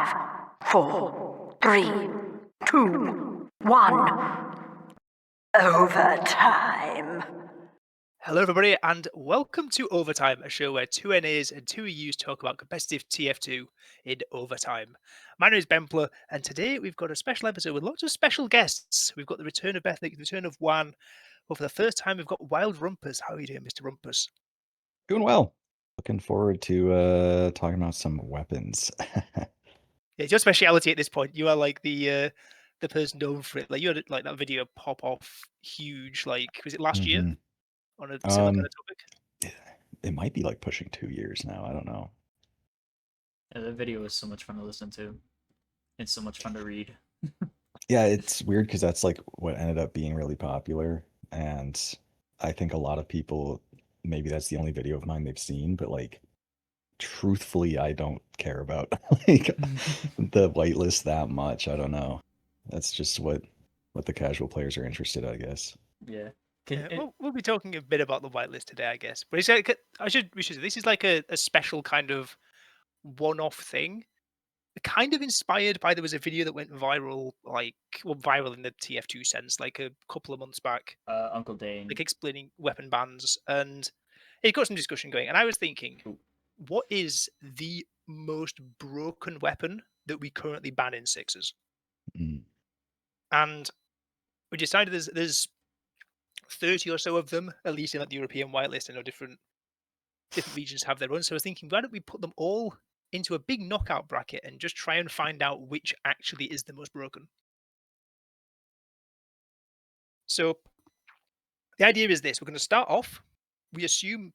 5, 4, 3, 2, 1. Overtime. Hello everybody and welcome to Overtime, a show where two NAs and two EUs talk about competitive TF2 in overtime. My name is Bempler and today we've got a special episode with lots of special guests. We've got the return of Bethnick, the return of Juan, but for the first time we've got Wild Rumpus. How are you doing, Mr. Rumpus? Doing well. Looking forward to talking about some weapons. Yeah, it's your speciality at this point. You are like the person known for it. Like you had like that video pop off huge, like was it last year on a similar kind of topic? It might be like pushing 2 years now. I don't know. Yeah, the video was so much fun to listen to. It's so much fun to read. Yeah, it's weird because that's like what ended up being really popular. And I think a lot of people, maybe that's the only video of mine they've seen, but like truthfully, I don't care about like the whitelist that much. I don't know. That's just what the casual players are interested in, I guess. Yeah. We'll be talking a bit about the whitelist today, I guess. But it's like we should. This is like a special kind of one-off thing, kind of inspired by there was a video that went viral, viral in the TF2 sense, like a couple of months back. Uncle Dane, like explaining weapon bans, and it got some discussion going. And I was thinking, what is the most broken weapon that we currently ban in sixes? And we decided there's 30 or so of them, at least in like the European whitelist. I know different regions have their own. So I was thinking, why don't we put them all into a big knockout bracket and just try and find out which actually is the most broken? So the idea is this: we're going to start off. We assume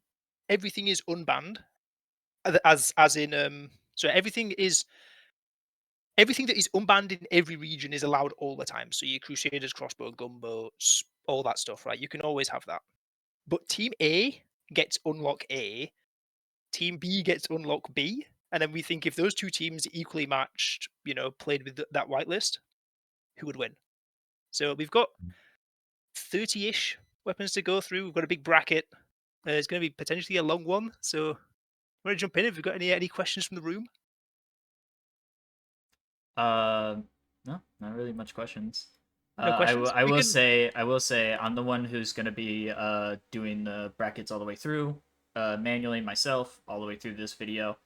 everything is unbanned, as in so everything that is unbanned in every region is allowed all the time. So your Crusaders, crossbow, gunboats, all that stuff, right? You can always have that. But Team A gets unlock A, Team B gets unlock B, and then we think if those two teams equally matched, played with that whitelist, who would win? So we've got 30-ish weapons to go through. We've got a big bracket. It's going to be potentially a long one. So I'm going to jump in. Have you got any questions from the room? No, not really much questions. No questions? I will say I'm the one who's gonna be doing the brackets all the way through, manually myself all the way through this video.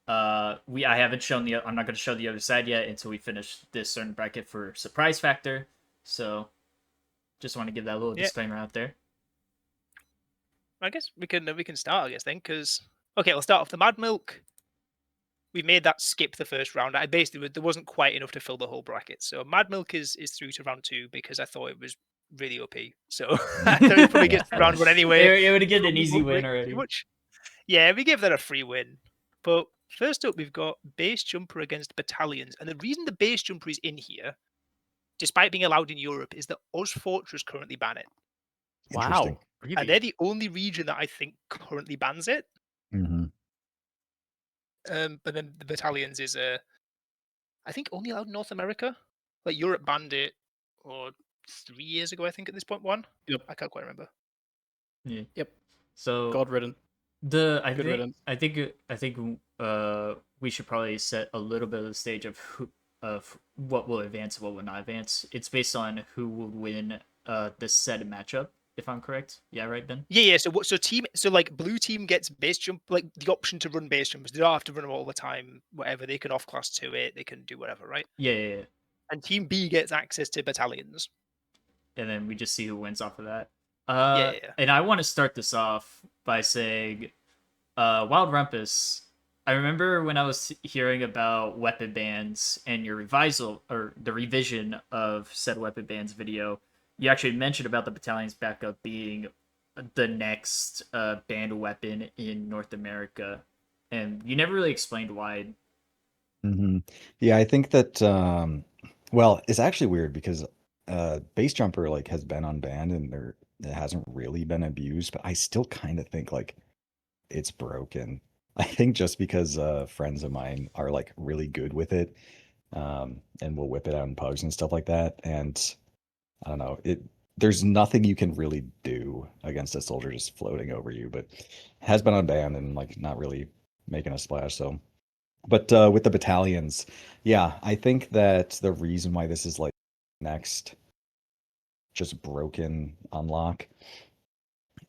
I haven't shown I'm not gonna show the other side yet until we finish this certain bracket for surprise factor. So, just want to give that little disclaimer out there. I guess we can start. I guess then, because we'll start off the Mad Milk. We made that skip the first round. There wasn't quite enough to fill the whole bracket. So Mad Milk is through to round 2 because I thought it was really OP. So I thought it probably gets to round 1 anyway. It would have given an easy win already. Yeah, we gave that a free win. But first up, we've got Base Jumper against Battalions. And the reason the Base Jumper is in here, despite being allowed in Europe, is that Fortress currently ban it. Wow. Really? And they're the only region that I think currently bans it. But then the Battalions is I think only allowed in North America. Like Europe banned it, or 3 years ago, I think at this point. Yep. I can't quite remember. Yeah. Yep. So God-ridden. I think we should probably set a little bit of the stage of what will advance and what will not advance. It's based on who will win the set matchup. If I'm correct, yeah, right, Ben? Yeah. So blue team gets base jump, like the option to run base jumpers. They don't have to run them all the time. Whatever, they can off class to it. They can do whatever, right? Yeah. And team B gets access to battalions. And then we just see who wins off of that. Yeah. And I want to start this off by saying, Wild Rumpus. I remember when I was hearing about weapon bans and your the revision of said weapon bans video. You actually mentioned about the Battalion's backup being the next banned weapon in North America, and you never really explained why. Yeah, I think that well, it's actually weird because Base Jumper like has been unbanned and it hasn't really been abused, but I still kind of think like it's broken. I think just because friends of mine are like really good with it, and will whip it out in pugs and stuff like that, and I don't know. There's nothing you can really do against a soldier just floating over you, but it has been unbanned and like not really making a splash. So, but with the battalions, Yeah, I think that the reason why this is like next just broken unlock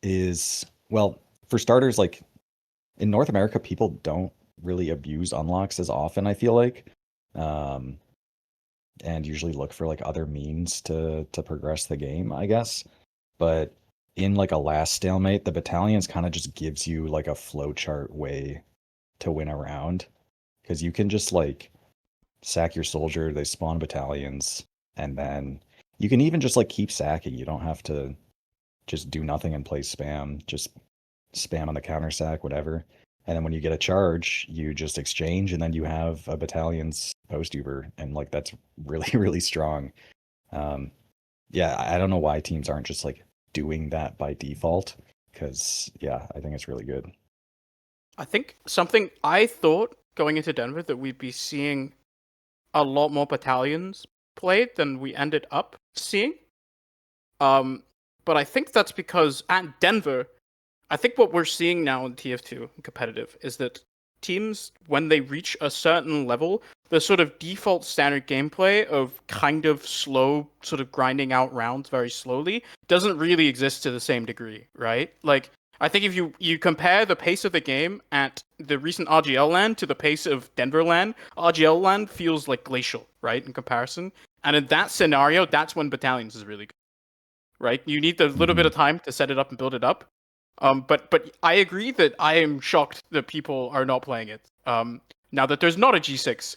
is, well, for starters, like in North America, people don't really abuse unlocks as often, I feel like. Um, and usually look for like other means to progress the game, I guess. But in like a last stalemate, the battalions kind of just gives you like a flowchart way to win around because you can just like sack your soldier, they spawn battalions, and then you can even just like keep sacking. You don't have to just do nothing and play spam. Just spam on the counter sack, whatever. And then when you get a charge, you just exchange, and then you have a battalion's post uber, and like that's really really strong. Um, yeah, I don't know why teams aren't just like doing that by default, because yeah, I think it's really good. I think something I thought going into Denver that we'd be seeing a lot more battalions played than we ended up seeing. But I think that's because at Denver, I think what we're seeing now in TF2 competitive is that teams, when they reach a certain level, the sort of default standard gameplay of kind of slow, sort of grinding out rounds very slowly, doesn't really exist to the same degree, right? Like, I think if you compare the pace of the game at the recent RGL LAN to the pace of Denver LAN, RGL LAN feels like glacial, right, in comparison. And in that scenario, that's when Battalions is really good, right? You need a little bit of time to set it up and build it up. But I agree that I am shocked that people are not playing it. Now that there's not a G6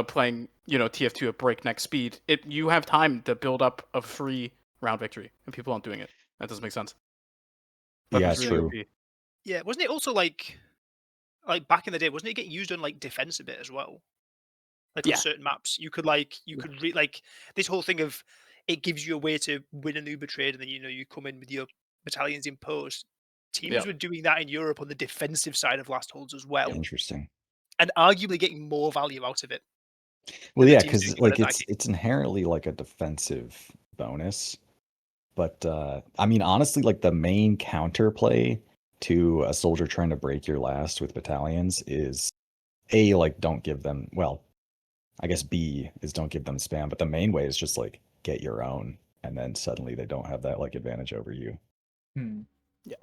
playing, TF2 at breakneck speed, you have time to build up a free round victory, and people aren't doing it. That doesn't make sense. Yeah, Weapon's it's really true. OP. Yeah, wasn't it also like back in the day? Wasn't it getting used on like defense a bit as well? Like on Yeah. certain maps, you could like this whole thing of it gives you a way to win an Uber trade, and then you come in with your battalions in post. Teams Yeah. were doing that in Europe on the defensive side of last holds as well, Interesting. and arguably getting more value out of it Well, than the yeah, teams doing because it when like it's attacking. it's inherently like a defensive bonus. But I mean, honestly, like the main counterplay to a soldier trying to break your last with battalions is A, like don't give them, well, I guess B is don't give them spam, but the main way is just like get your own, and then suddenly they don't have that like advantage over you. Yeah.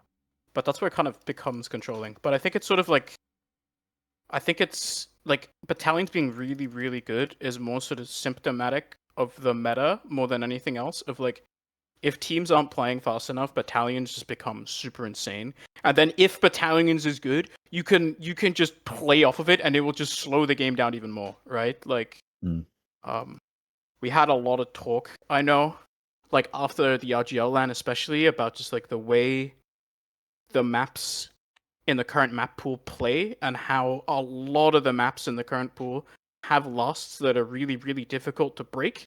But that's where it kind of becomes controlling. But I think it's sort of like, I think it's like battalions being really, really good is more sort of symptomatic of the meta more than anything else. Of like, if teams aren't playing fast enough, battalions just become super insane. And then if battalions is good, you can just play off of it, and it will just slow the game down even more, right? Like, Mm. we had a lot of talk, I know, like after the RGL LAN especially, about just like the way the maps in the current map pool play, and how a lot of the maps in the current pool have lasts that are really, really difficult to break.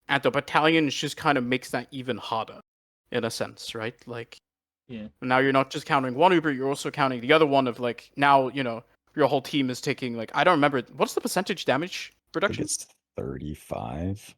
And the battalions just kind of makes that even harder, in a sense, right? Like, Yeah. now you're not just counting one Uber, you're also counting the other one of like, now, your whole team is taking like, I don't remember, what's the percentage damage I think reduction? it's 35.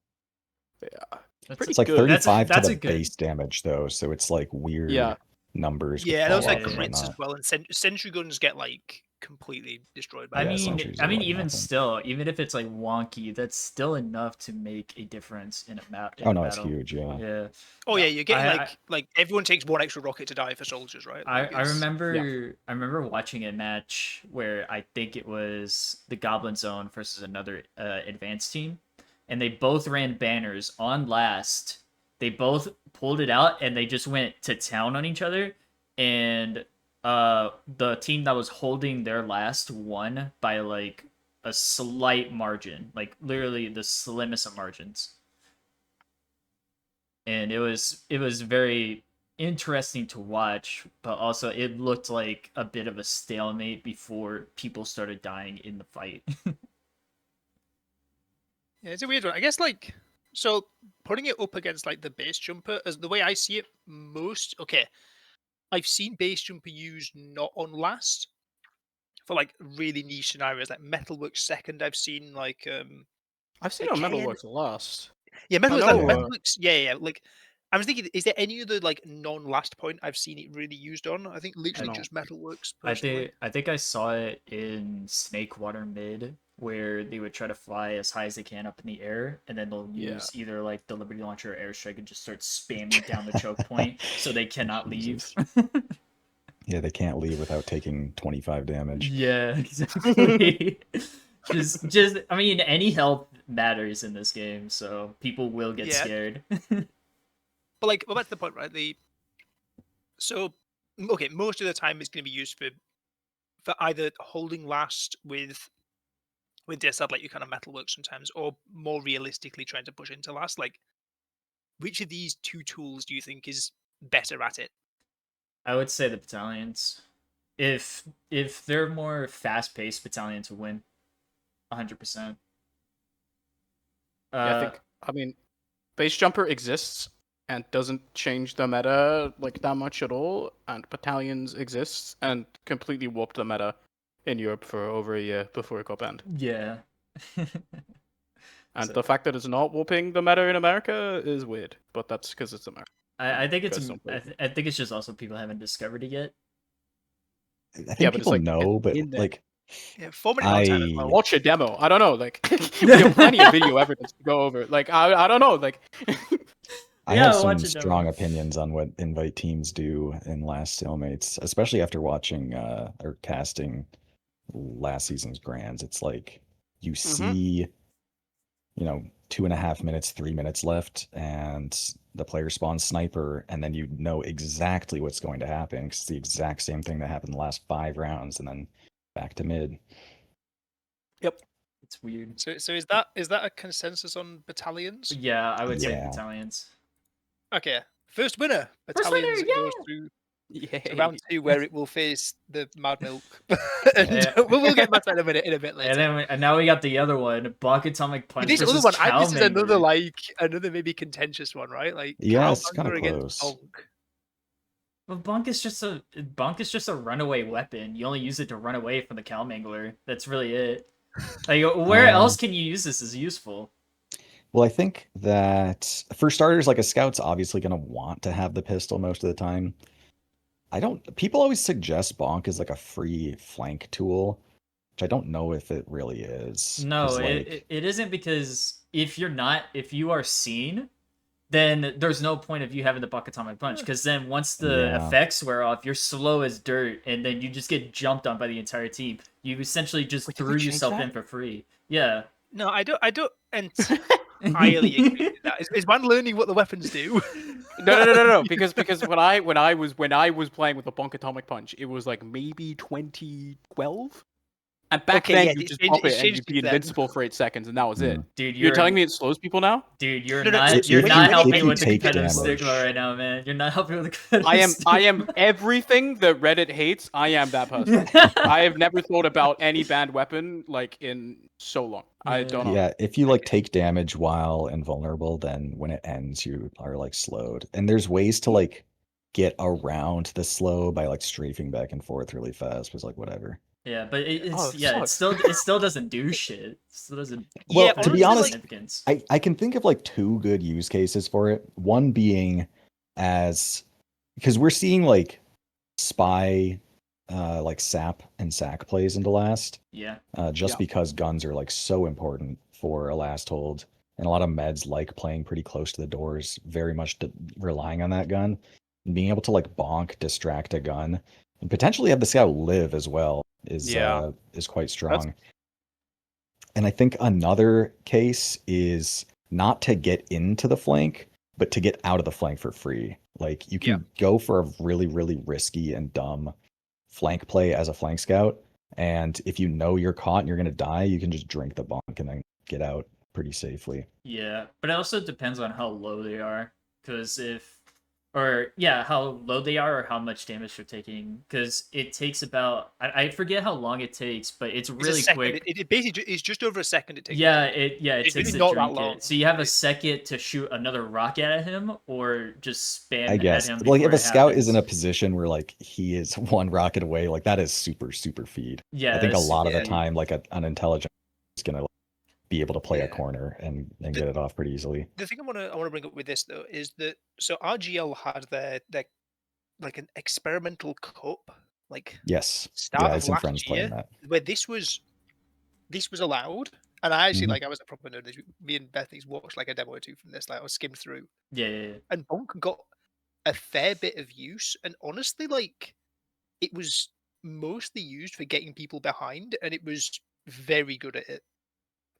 That's Pretty It's like good. 35 to that's the a good. base damage though, so it's like weird Yeah. numbers with Yeah, those like fallout and crits as whatnot. well, and sentry guns get like completely destroyed by I it Yeah, as well. sentries are like even nothing. still, even if it's like wonky, that's still enough to make a difference in a map. In Oh a no, it's battle. huge. Yeah. Yeah. Oh yeah, you're getting I- like everyone takes one extra rocket to die for soldiers, right? I, Like I it's remember I remember watching a match where I think it was the Goblin Zone versus another advanced team, and they both ran banners on last. They both pulled it out and they just went to town on each other, and the team that was holding their last won by like a slight margin, like literally the slimmest of margins. And it was very interesting to watch, but also it looked like a bit of a stalemate before people started dying in the fight. yeah, it's a weird one. I guess like so putting it up against like the base jumper as the way I see it most okay. I've seen base jumper used not on last for like really niche scenarios like Metalworks second. I've seen like I've seen it on again Metalworks last. yeah I Metalworks know. Metalworks yeah like I was thinking is there any other like non last point I've seen it really used on? I think literally No. just Metalworks I personally. think I saw it in Snakewater mid where they would try to fly as high as they can up in the air, and then they'll Yeah. use either like the Liberty Launcher or airstrike and just start spamming down the choke point so they cannot leave. Jesus. Yeah, they can't leave without taking 25 damage. Yeah, exactly. just I mean, any health matters in this game, so people will get Yeah. scared. But like, well, that's the point, right? So okay, most of the time it's going to be used for either holding last with DSL, like your kind of metalwork sometimes, or more realistically trying to push into last. Like, which of these two tools do you think is better at it? I would say the battalions. If they're more fast paced, battalions will win. 100%. Yeah, I mean, base jumper exists and doesn't change the meta like that much at all, and battalions exists and completely warped the meta in Europe for over a year before it got banned. Yeah. And So- the fact that it's not warping the meta in America is weird, but that's because it's America. I think it's Because some people- I think it's just also people haven't discovered it yet. I think Yeah, but it's people like, know, it's but in there. like Yeah, 4 minute hard time as I- well. Watch a demo. I don't know, like we have plenty of video evidence to go over. Like I don't know, like I Yeah, have some watch it, strong Devin. opinions on what invite teams do in last stalemates, especially after watching or casting last season's grands. It's like you see, 2.5 minutes, 3 minutes left, and the player spawns sniper, and then you know exactly what's going to happen. 'Cause it's the exact same thing that happened the last 5 rounds, and then back to mid. It's weird. So is that a consensus on battalions? Yeah, I would say Yeah. battalions. Okay, first winner. First winner, Battalions goes through yeah. to round 2, where it will face the Mad Milk. And Yeah. we'll get back to that in a bit later. And then and now we got the other one, Bonk Atomic Punch. This other versus one, this is another Cowmangler. another maybe contentious one, right? Like Yeah, it's Cowmangler kinda against close. Bonk. Well, Bonk is just a runaway weapon. You only use it to run away from the Cowmangler. That's really it. Like, where else can you use this as useful? Well, I think that for starters, like a scout's obviously going to want to have the pistol most of the time. People always suggest Bonk as like a free flank tool, which I don't know if it really is. No, 'Cause, it isn't, because if you are seen, then there's no point of you having the Bonk Atomic Punch, because then once the Yeah. effects wear off, you're slow as dirt, and then you just get jumped on by the entire team. You essentially just Wait, did they threw change yourself that? in for free. Yeah. No, I don't entirely agree with that. Is one learning what the weapons do? No. Because when I was playing with the Bonk Atomic Punch, it was like maybe 2012, and back Okay, then yeah, you it's just changed- pop it's it and changed you'd be since then. invincible for 8 seconds, and that was it. Dude, You're telling me it slows people now? Dude, you're No, no, not if you're you- not if helping you with the take competitive damage- stigma right now, man. You're not helping with the competitive I stigma. am everything that Reddit hates. I am that person. I have never thought about any banned weapon like in so long. I Yeah. don't know. Yeah, if you like take damage while invulnerable, then when it ends, you are like slowed. And there's ways to like get around the slow by like strafing back and forth really fast. But it's like whatever. Yeah, but it Oh, it still doesn't do shit. It still doesn't. Well, Yeah, to be honestly, honest, significance. I can think of like 2 good use cases for it. One being because we're seeing like spy, like sap and sack plays into last. Yeah. Just Yeah. because guns are like so important for a last hold, and a lot of meds like playing pretty close to the doors, very much relying on that gun, and being able to like bonk, distract a gun, and potentially have the scout live as well is quite strong. And I think another case is not to get into the flank, but to get out of the flank for free. Like you can go for a really, really risky and dumb flank play as a flank scout. And if you know you're caught and you're going to die, you can just drink the bonk and then get out pretty safely. Yeah, but it also depends on how low they are. Because how low they are or how much damage they're taking. Because it takes about, I forget how long it takes, but it's It's a really second. quick. It basically is just over a second. It takes. Yeah, it It's takes really a not that drink long. it. So you have a second to shoot another rocket at him, or just spam I guess. at him. Like if before a it scout is in a happens. position where like he is 1 rocket away, like that is super, super feed. Yeah, I think a that's lot of the super time, like an intelligent is going to be able to play Yeah. a corner and get it off pretty easily. The thing I want to bring up with this though is that so RGL had their like an experimental cup, like Yes. start Yeah, I of had some last friends year, playing that. where this was this was allowed, and I actually Mhm. like I was a proper nerd. Me and Bethany's watched like a demo or two from this. Like I was skimmed through, Yeah. and Bonk got a fair bit of use, and honestly, like it was mostly used for getting people behind, and it was very good at it.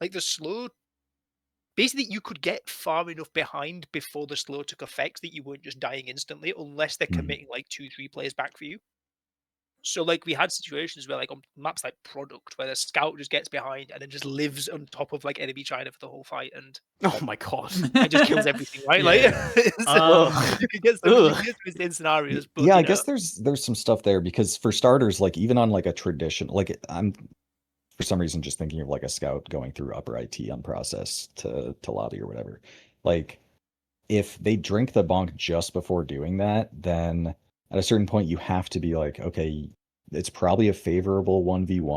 Like the slow, basically, you could get far enough behind before the slow took effect that you weren't just dying instantly, unless they're Mhm. committing like 2-3 players back for you. So like we had situations where like on maps like Product, where the scout just gets behind and then just lives on top of like enemy China for the whole fight and Oh my god. just kills everything, right? Like Yeah. Ugh. you could get Ugh. some insane scenarios, but Yeah, you I know, guess there's some stuff there because for starters, like even on like a tradition, like I'm for some reason just thinking of like a scout going through upper IT on process to lobby or whatever. Like if they drink the bonk just before doing that, then at a certain point you have to be like, okay, it's probably a favorable 1v1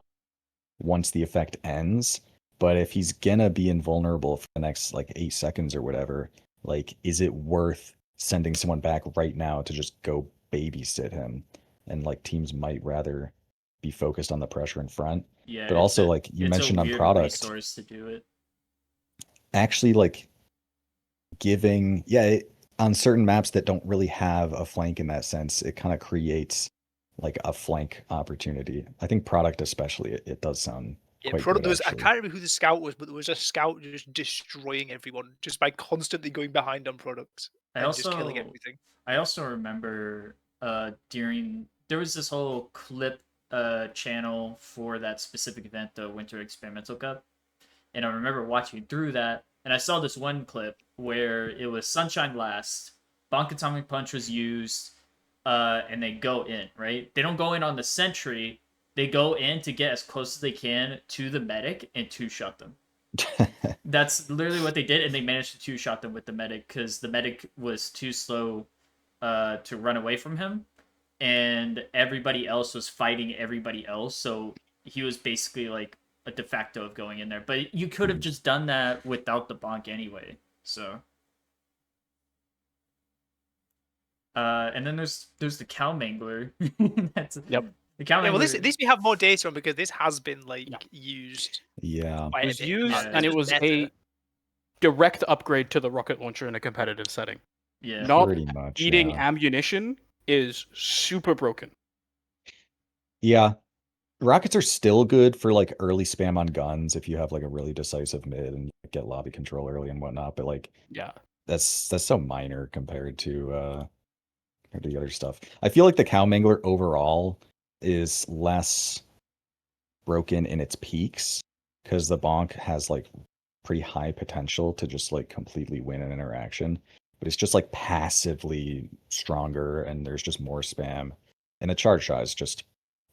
once the effect ends. But if he's gonna be invulnerable for the next like 8 seconds or whatever, like, is it worth sending someone back right now to just go babysit him? And like teams might rather be focused on the pressure in front. Yeah, But also, like you it's a mentioned on weird product, resource to do it. actually like giving, on certain maps that don't really have a flank in that sense, it kind of creates like a flank opportunity. I think product especially, it does sound yeah, quite Product good there was I actually. can't remember who the scout was, but there was a scout just destroying everyone just by constantly going behind on Product I and just killing also everything. I also remember during there was this whole clip channel for that specific event, the Winter Experimental Cup. And I remember watching through that, and I saw this one clip where it was Sunshine Last, Bonk Atomic Punch was used, and they go in, right? They don't go in on the sentry, they go in to get as close as they can to the medic and two-shot them. That's literally what they did, and they managed to two-shot them with the medic because the medic was too slow to run away from him, and everybody else was fighting everybody else, so he was basically like a de facto of going in there. But you could have just done that without the bonk anyway. So and then there's the cow mangler. That's Yep. the cow Yeah, well, mangler. this we have more data on because this has been like Yeah. used Yeah. quite It a was bit. used, Yeah, and This it was better. a direct upgrade to the rocket launcher in a competitive setting. Yeah. Not Pretty much. eating Yeah. ammunition is super broken. Yeah. Rockets are still good for like early spam on guns if you have like a really decisive mid and get lobby control early and whatnot. But like Yeah. that's so minor compared to the other stuff. I feel like the cow mangler overall is less broken in its peaks because the bonk has like pretty high potential to just like completely win an interaction, but it's just like passively stronger and there's just more spam. And the charge shot is just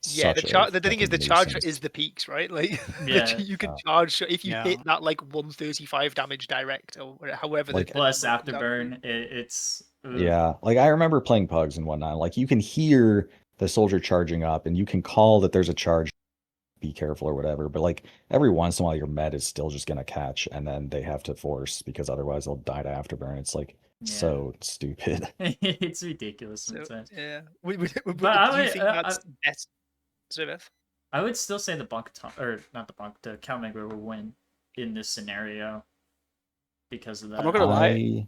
Yeah, such a the thing is, the fucking charge nuisance. is the peaks, right? Like, Yeah. you can charge if you Yeah. hit that like 135 damage direct or however. Like- Plus the number comes out to be. afterburn, it's ugh. Yeah, like I remember playing pugs and whatnot. Like you can hear the soldier charging up, and you can call that there's a charge. Be careful or whatever. But like every once in a while, your med is still just gonna catch, and then they have to force because otherwise they'll die to afterburn. It's like so stupid. It's ridiculous So, sometimes. yeah. But I Do you would- think that's best? Service? I would still say the bonk or not the bonk, the cow mangler will win in this scenario because of that. I'm not gonna lie.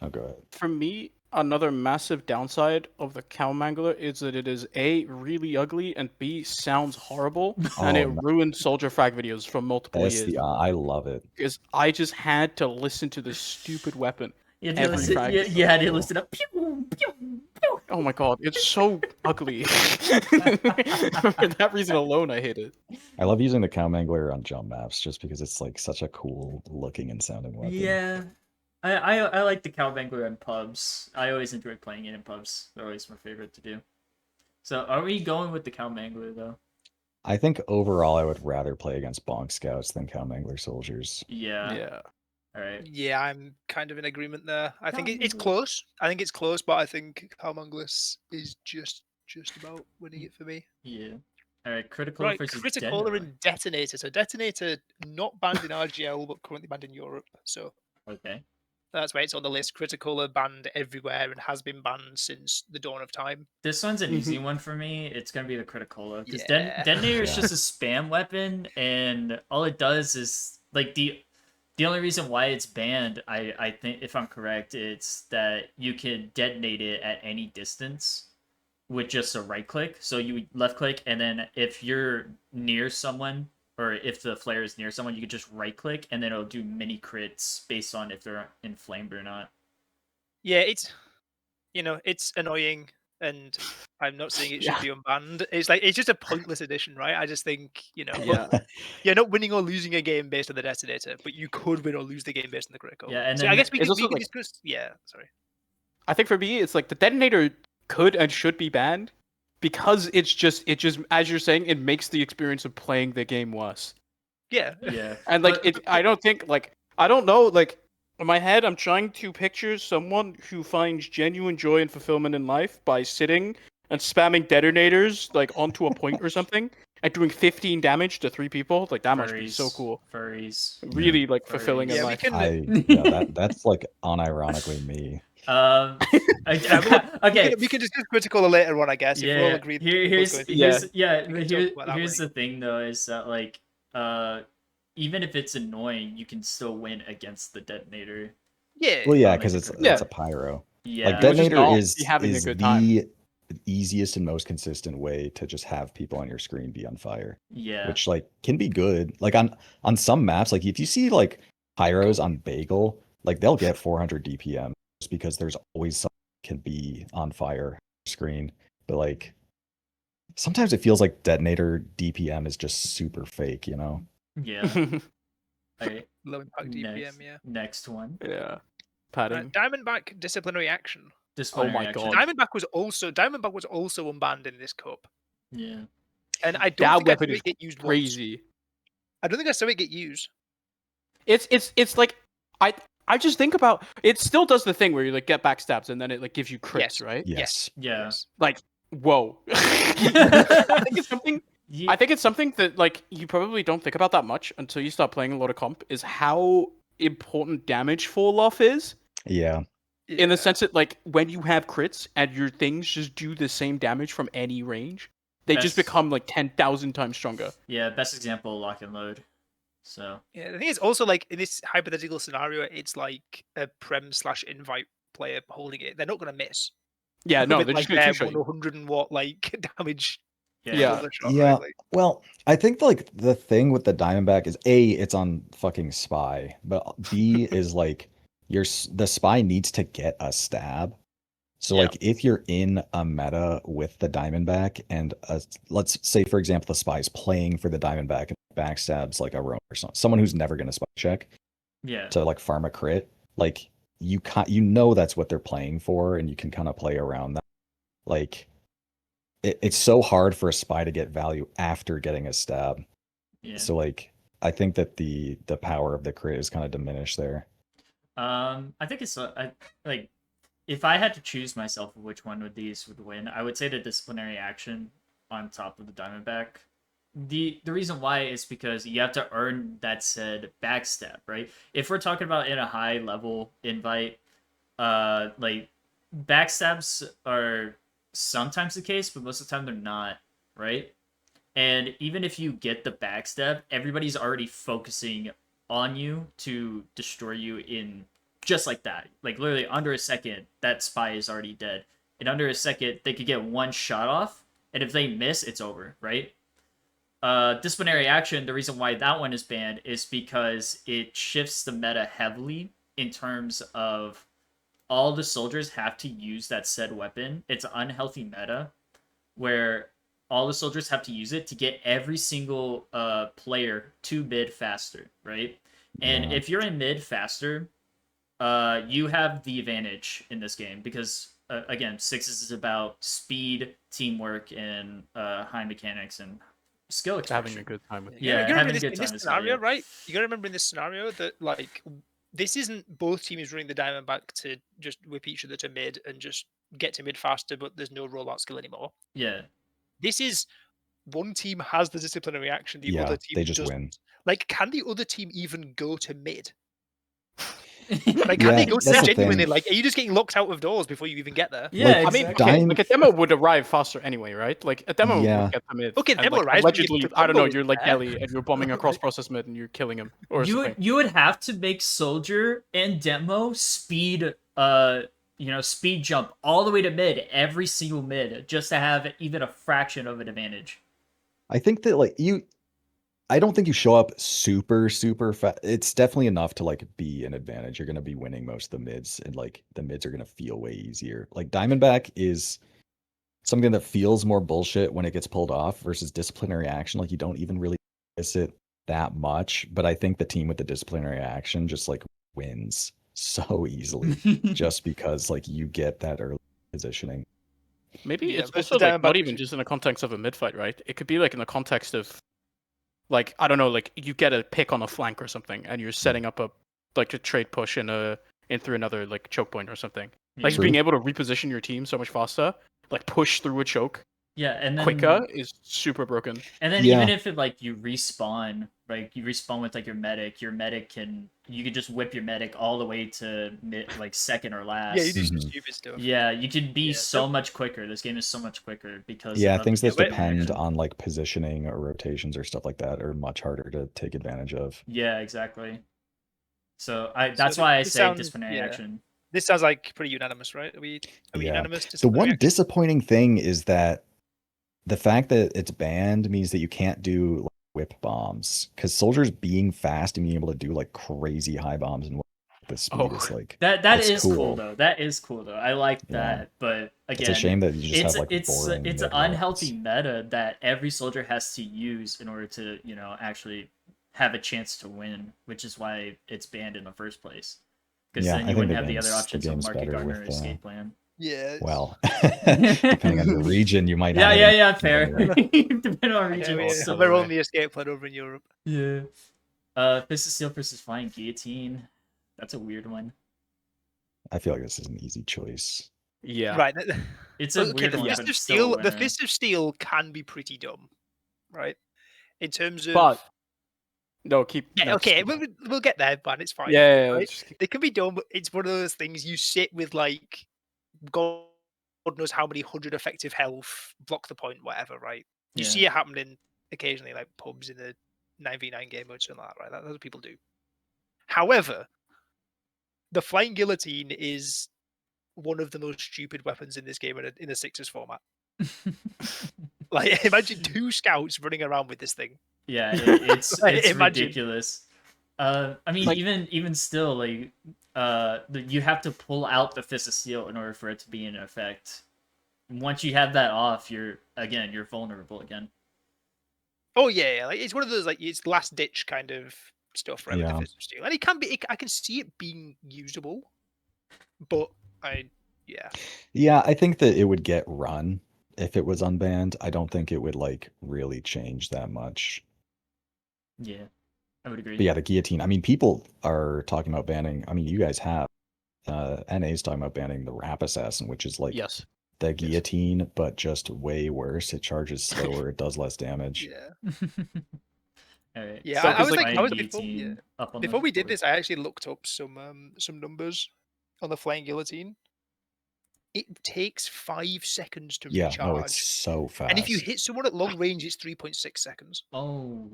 Oh, go ahead. For me, another massive downside of the cow mangler is that it is A, really ugly, and B, sounds horrible, and Oh, it no. ruined soldier frag videos for multiple That's years. I love it. Because I just had to listen to this stupid weapon. You had to Every listen. frag You, is you had to cool. listen up. Pew, pew, pew. Oh my god, it's so ugly. For that reason alone, I hate it. I love using the cow mangler on jump maps just because it's like such a cool looking and sounding weapon. Yeah, I like the cow mangler in pubs. I always enjoy playing it in pubs. They're always my favorite to do. So are we going with the cow mangler though? I think overall I would rather play against bonk scouts than cow mangler soldiers. Yeah. Yeah. All right. Yeah, I'm kind of in agreement there. I think it's Calmanglis. close. I think it's close, but I think Calmanglis is just about winning it for me. Yeah. All right. Critical Right, versus Critical Detonator. and Detonator. So Detonator not banned in RGL, but currently banned in Europe. So Okay. That's why it's on the list. Critical are banned everywhere and has been banned since the dawn of time. This one's an easy one for me. It's gonna be the Criticola because Yeah. detonator is Yeah. just a spam weapon, and all it does is like the only reason why it's banned, I think, if I'm correct, it's that you can detonate it at any distance with just a right click. So you left click, and then if you're near someone, or if the flare is near someone, you can just right click, and then it'll do mini crits based on if they're inflamed or not. Yeah, it's it's annoying, and I'm not saying it should be unbanned. It's like it's just a pointless addition, right? I just think Yeah. you're not winning or losing a game based on the detonator, but you could win or lose the game based on the critical. Yeah, and so then I guess we it's can, also we can like- discuss. Yeah, sorry. I think for me, it's like the detonator could and should be banned because it just as you're saying, it makes the experience of playing the game worse. Yeah, Yeah, And like but- I don't think I don't know, like in my head I'm trying to picture someone who finds genuine joy and fulfillment in life by sitting and spamming detonators like onto a point or something and doing 15 damage to 3 people. Like that must be so cool. Furries. Really like fulfilling in Yeah, we life. can- That's like unironically me. Okay. we can discuss critical later on, I guess. If we're all agreed. Here's Critical's going to- here's about that here's the winning. thing though, is that like even if it's annoying, you can still win against the detonator. Yeah. Well, yeah, Unlike because the it's critical. a pyro. Yeah. Like It would just detonator not is be having a is good time. the easiest and most consistent way to just have people on your screen be on fire, Yeah. which like can be good. Like on some maps, like if you see like pyros on Bagel, like they'll get 400 DPM just because there's always someone can be on fire on your screen. But like sometimes it feels like detonator DPM is just super fake, you know? Yeah. Alright. Low impact DPM, yeah. Next one. Yeah. Padding. Diamondback disciplinary action. Disciplinary my action. God. Diamondback was also unbanned in this cup, Yeah. and I don't That think I weapon saw is it get used once. crazy. I don't think I saw it get used. It's like I just think about it. Still does the thing where you like get backstabs and then it like gives you crits, Yes. right? Yes. Yeah. Yes. Like whoa. I think it's something. Ye- I think it's something that like you probably don't think about that much until you start playing a lot of comp. Is how important damage fall off is. Yeah. In the Yeah. sense that like when you have crits and your things just do the same damage from any range, they just Best- become like 10,000 times stronger. Yeah, best example, lock and load. So Yeah, the thing is also like in this hypothetical scenario, it's like a prem/invite player holding it. They're not going to miss. Yeah, no, With, they're like just gonna their two-shot you. 100 watt like damage. Yeah. bullet shot, Yeah. right? Like, Well, I think like the thing with the Diamondback is A, it's on fucking spy, but B is like the spy needs to get a stab. So Yeah. like if you're in a meta with the Diamondback and let's say for example the spy is playing for the Diamondback and backstabs like a roam or someone who's never gonna spy check yeah. to like farm a crit, like you know that's what they're playing for and you can kind of play around that. Like it's so hard for a spy to get value after getting a stab. Yeah. So like I think that the power of the crit is kind of diminished there. I think it's like if I had to choose myself which one of these would win, I would say the disciplinary action on top of the Diamondback. The reason why is because you have to earn that said backstab, right? If we're talking about in a high level invite, like backstabs are sometimes the case, but most of the time they're not, right? And even if you get the backstab, everybody's already focusing on you to destroy you in just like that. Like literally under a second, that spy is already dead. In under a second, they could get one shot off, and if they miss, it's over, right? Disciplinary action, the reason why that one is banned is because it shifts the meta heavily in terms of all the soldiers have to use that said weapon. It's an unhealthy meta where all the soldiers have to use it to get every single player to mid faster, right? And Yeah. if you're in mid faster, you have the advantage in this game because again, Sixes is about speed, teamwork, and high mechanics and skill expression. Having a good time with it. Yeah, you gotta having remember a good in time this as well, scenario, yeah. right? You gotta remember in this scenario that like this isn't both teams running the Diamondback to just whip each other to mid and just get to mid faster, but there's no rollout skill anymore. Yeah. This is one team has the disciplinary action, the Yeah, other team they just doesn't. win. Like, can the other team even go to mid? Like, can Yeah, they go that's the genuinely? thing. Like, are you just getting locked out of doors before you even get there? Yeah, Like, I exactly. mean, okay, Dime- like a demo would arrive faster anyway, right? Like a demo Yeah. would get the mid. Okay, and, demo like, arrives, but allegedly, the I don't know, combo you're like isn't there. Ellie and you're bombing across process mid and you're killing him or something. You would have to make soldier and demo speed speed jump all the way to mid every single mid just to have even a fraction of an advantage. I think that like I don't think you show up super fast. It's definitely enough to like be an advantage. You're gonna be winning most of the mids, and like the mids are gonna feel way easier. Like Diamondback is something that feels more bullshit when it gets pulled off versus disciplinary action. Like you don't even really miss it that much. But I think the team with the disciplinary action just like wins so easily just because like you get that early positioning. Maybe Yeah, it's versus also like Diamondback, not which even is- just in the context of a mid fight, right? It could be like in the context of like I don't know, like you get a pick on a flank or something, and you're setting up a trade push in through another like choke point or something. Like just True. being able to reposition your team so much faster, like push through a choke Yeah, and then quicker is super broken. And then Yeah. even if it like you respawn, like you respawn with like your medic you could just whip your medic all the way to like second or last. Yeah, you do some Mhm. stupid stuff. Yeah, you could be Yeah, so much quicker. This game is so much quicker because Yeah, of things the that wait- depend action. on like positioning or rotations or stuff like that are much harder to take advantage of. Yeah, exactly. So that's why I this say sounds- disciplinary yeah. action. This sounds like pretty unanimous, right? Are we Yeah. unanimous? The Disciplinary one action? disappointing thing is that the fact that it's banned means that you can't do like, whip bombs because soldiers being fast and being able to do like crazy high bombs and the speed Oh. is like That It's is cool. cool. Though. That is cool though. I like Yeah. that, but again, it's a shame that you just it's have like boring it's an mid unhealthy rounds. meta that every soldier has to use in order to actually have a chance to win, which is why it's banned in the first place. Because Yeah, then I you think wouldn't the have the other game's- the options of game's Market better Gardener or with, Escape Plan. Yeah. Well, depending on your region, you might not. Yeah, have yeah, any- fair. Depending on Yeah, region. Yeah, so we're way. on the escape plan over in Europe. yeah. Fist of Steel versus Flying Guillotine. That's a weird one. I feel like this is an easy choice. Yeah. Right. It's a Okay, weird the one, Fist but of still a Steel. The winner. Fist of Steel can be pretty dumb, right? In terms of But no, keep yeah, no, okay, just- we'll get there, man. It's fine. yeah, right? just keep- They can be dumb, but it's one of those things you sit with like God knows how many 100 effective health, block the point, whatever, right? You Yeah. see it happening occasionally, like pubs in the 9v9 game or something like that, right? That's what people do. However, the Flying Guillotine is one of the most stupid weapons in this game in a Sixers format. Like, imagine 2 scouts running around with this thing. Yeah, it's Like, imagine. ridiculous. I mean, Like- even still, like, you have to pull out the Fist of Steel in order for it to be in effect. Once you have that off, you're vulnerable again. Oh yeah, like it's one of those like it's last ditch kind of stuff, right? With Yeah. the Fist of Steel, and it can be. I can see it being usable, but yeah. Yeah, I think that it would get run if it was unbanned. I don't think it would like really change that much. Yeah, I would agree. But yeah, the guillotine. I mean, people are talking about banning. I mean, you guys have NA's talking about banning the Rap Assassin, which is like yes. the guillotine, but just way worse. It charges slower. It does less damage. Yeah. All right. Yeah, so I was is like- Flying I was before- Guillotine yeah. up on Before the we did board? this, I actually looked up some numbers on the Flying Guillotine. It takes 5 seconds to Yeah, recharge, no, it's so fast. and if you hit someone at long range, it's 3.6 seconds. Oh.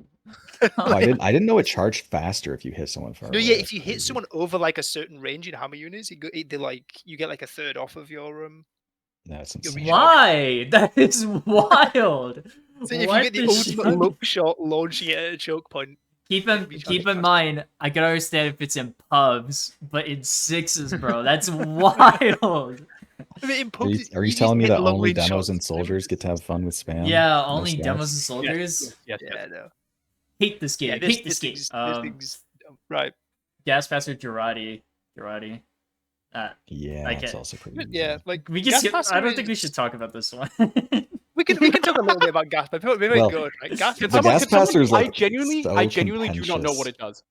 Oh, I didn't know it charged faster if you hit someone far No, away. yeah, That's if you hit crazy. someone over like a certain range in hammer units, you get like a third off of your That's You're insane. recharged. Why? That is wild. So if What you get the the ultimate shit? look shot launching it at a choke point, Keep it'll in be keep charged in faster. mind, I can understand if it's in pubs, but in sixes, bro, that's wild. I mean, in Are pubs, you, it's are you easy to telling me hit that long only range demos shots. and soldiers get to have fun with spam? Yeah, No only demos and scouts? soldiers. Yes. Yeah, no. Hate this game. Yeah, this, Hate this game. this thing's right. Gas Passer Girardi. Yeah, I it's get- also pretty. Yeah, easy. like We can Gas skip, I Passer don't think we is- should talk about this one. we can talk a little bit about gas, but we're very Well, good, right? Gas Can The someone, gas can someone- passer is, I like, genuinely, so I genuinely do not know what contentious. it does.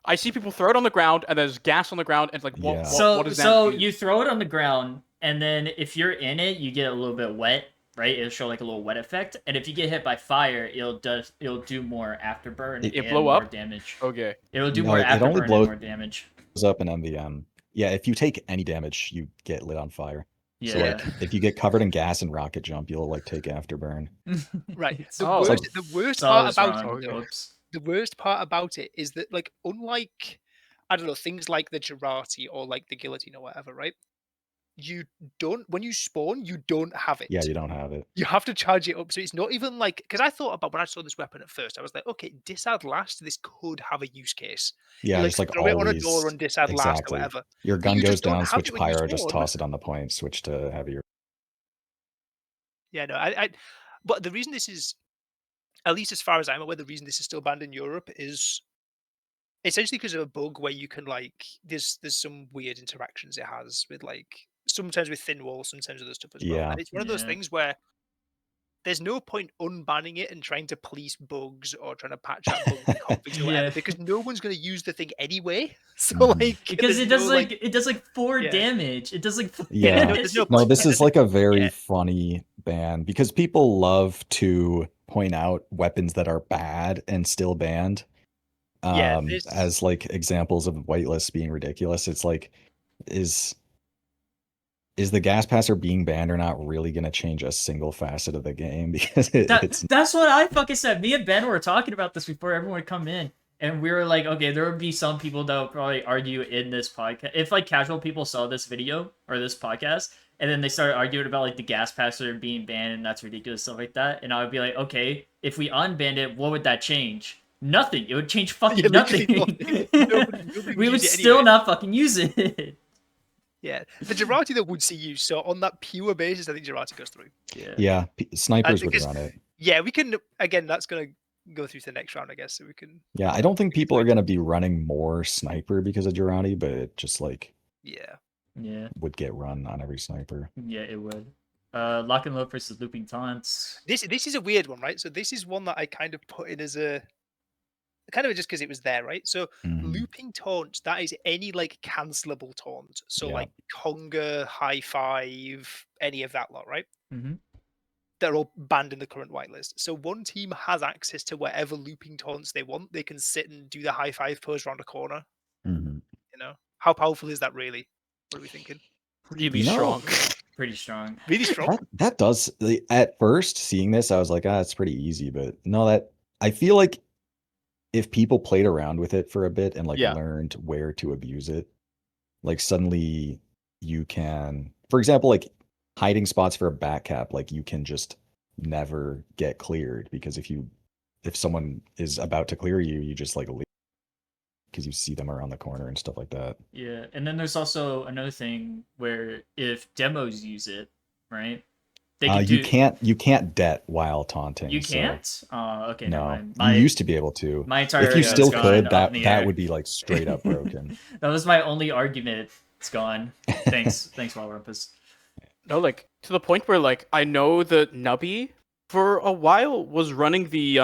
I see people throw it on the ground, and there's gas on the ground, and like, what? Yeah. What does that So do? you throw it on the ground, and then if you're in it, you get a little bit wet, right? It'll show like a little wet effect, and if you get hit by fire, it'll do more afterburn It and blow more up? damage. Okay. It'll do No, more it only afterburn blows- and more damage. goes up in MVM. Yeah, if you take any damage, you get lit on fire. So Yeah. like, if you get covered in gas and rocket jump, you'll like take afterburn. Right. It's- The Oh. worst, Like- the worst so I part was about wrong. it, though, Whoops. the worst part about it is that, like, unlike, I don't know, things like the Girati or like the guillotine or whatever, right? You don't, when you spawn, you don't have it. Yeah, you don't have it. You have to charge it up. So it's not even like, because I thought about when I saw this weapon at first, I was like, okay, disad last, this could have a use case. Yeah, You, just like throw it on a always. door and disad last or Exactly. whatever. Your But gun you goes just don't down, have switch it when you pyro, just spawn. toss it on the point, switch to heavier. Yeah, no, but the reason this is, at least as far as I'm aware, the reason this is still banned in Europe is essentially because of a bug where you can, like, there's some weird interactions it has with, like, sometimes with thin walls, sometimes other stuff as well. Yeah. And it's one of those Yeah. things where there's no point unbanning it and trying to police bugs or trying to patch out bugs and configs or whatever, Yeah. because no one's going to use the thing anyway. So Mhm. like, Because there's it does no, like it does like 4 yeah. damage. It does like 4 Yeah. There's no No, point. this Yeah, is there's like a very yeah. funny ban because people love to point out weapons that are bad and still banned. Yeah, this- As like examples of whitelist being ridiculous. It's like, is the gas passer being banned or not really going to change a single facet of the game? Because it's That's what I fucking said. Me and Ben were talking about this before everyone would come in, and we were like, okay, there would be some people that would probably argue in this podcast. If like casual people saw this video or this podcast, and then they started arguing about like the gas passer being banned and that's ridiculous, stuff like that, and I would be like, okay, if we unbanned it, what would that change? Nothing. It would change fucking Yeah, nothing. literally nothing. Nobody We would use it still anyway. not fucking use it. Yeah, the Girati though would see use. So on that pure basis, I think Girati goes through. yeah, snipers would because- run it. Yeah, we can, again, that's going to go through to the next round, I guess. So we can, Yeah, I don't think people are going to be running more sniper because of Girati, but it just like yeah. Yeah, would get run on every sniper. yeah, it would. Lock and load versus looping taunts. This is a weird one, right? So this is one that I kind of put in as a, kind of just because it was there, right? So Mhm. looping taunts, that is any like cancelable taunt. So Yeah. like conga, high five, any of that lot, right? Mhm. They're all banned in the current whitelist. So one team has access to whatever looping taunts they want. They can sit and do the high five pose around a corner. Mhm. You know, how powerful is that really? What are we thinking? Really You know- strong. Pretty strong. Really strong. That does, at first seeing this, I was like, it's pretty easy, but no, that I feel like if people played around with it for a bit and like Yeah. learned where to abuse it, like suddenly you can, for example, like hiding spots for a back cap, like you can just never get cleared because if someone is about to clear you, you just like leave because you see them around the corner and stuff like that. Yeah, and then there's also another thing where if demos use it, right? They can You can't det while taunting. You so can't. Okay, never no, mind. you used to be able to. My entire If you area still is could, gone up in the that air. would be like straight up broken. That was my only argument. It's gone. Thanks, Wild Rumpus. No, like to the point where like I know that Nubby for a while was running the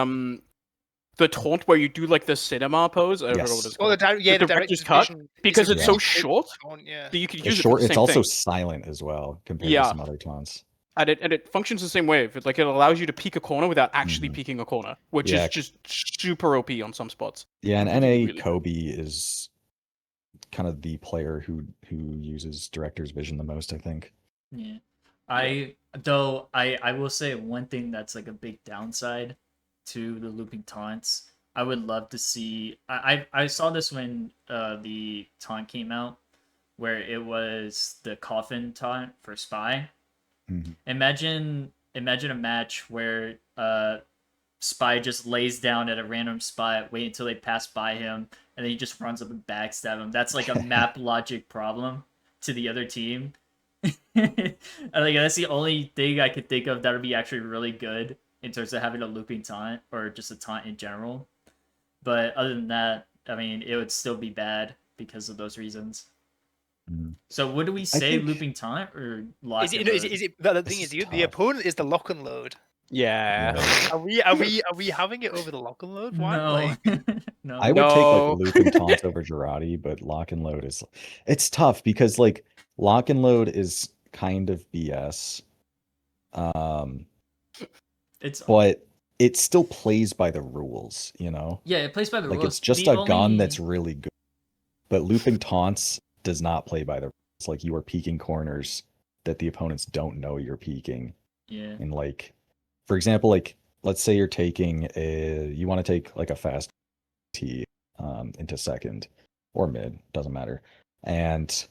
taunt where you do like the cinema pose. I don't know what Yes. it's Oh, called. the The director's cut, vision is because a it's so really good short taunt, yeah. that you could It's use it short. for the It's same also thing. silent as well compared Yeah. to some other taunts. And it functions the same way. If like it allows you to peek a corner without actually Mhm. peeking a corner, which Yeah. is just super OP on some spots. Yeah, and Really, NA really good. Kobe is kind of the player who uses director's vision the most, I think. Yeah. I will say one thing that's like a big downside to the looping taunts. I would love to see. I saw this when the taunt came out, where it was the coffin taunt for Spy. Mhm. Imagine a match where Spy just lays down at a random spot, wait until they pass by him, and then he just runs up and backstab him. That's like a map logic problem to the other team. Like that's the only thing I could think of that would be actually really good in terms of having a looping taunt or just a taunt in general. But other than that, I mean, it would still be bad because of those reasons. Mhm. So what do we say, think- looping taunt or lock? Is it, and no, is load? it the This thing is is the tough. opponent is the lock and load. Yeah. Are we having it over the lock and load? Why? No, Like, no. I would No. take like loop and taunt over Girati, but lock and load is it's tough because like lock and load is kind of BS. It's But it still plays by the rules, you know? yeah, it plays by the Like rules. it's just The a gun only- that's really good. But looping taunts does not play by the rules. Like, you are peeking corners that the opponents don't know you're peeking. Yeah. And like, for example, like let's say you're taking you want to take like a fast T into second or mid, doesn't matter. And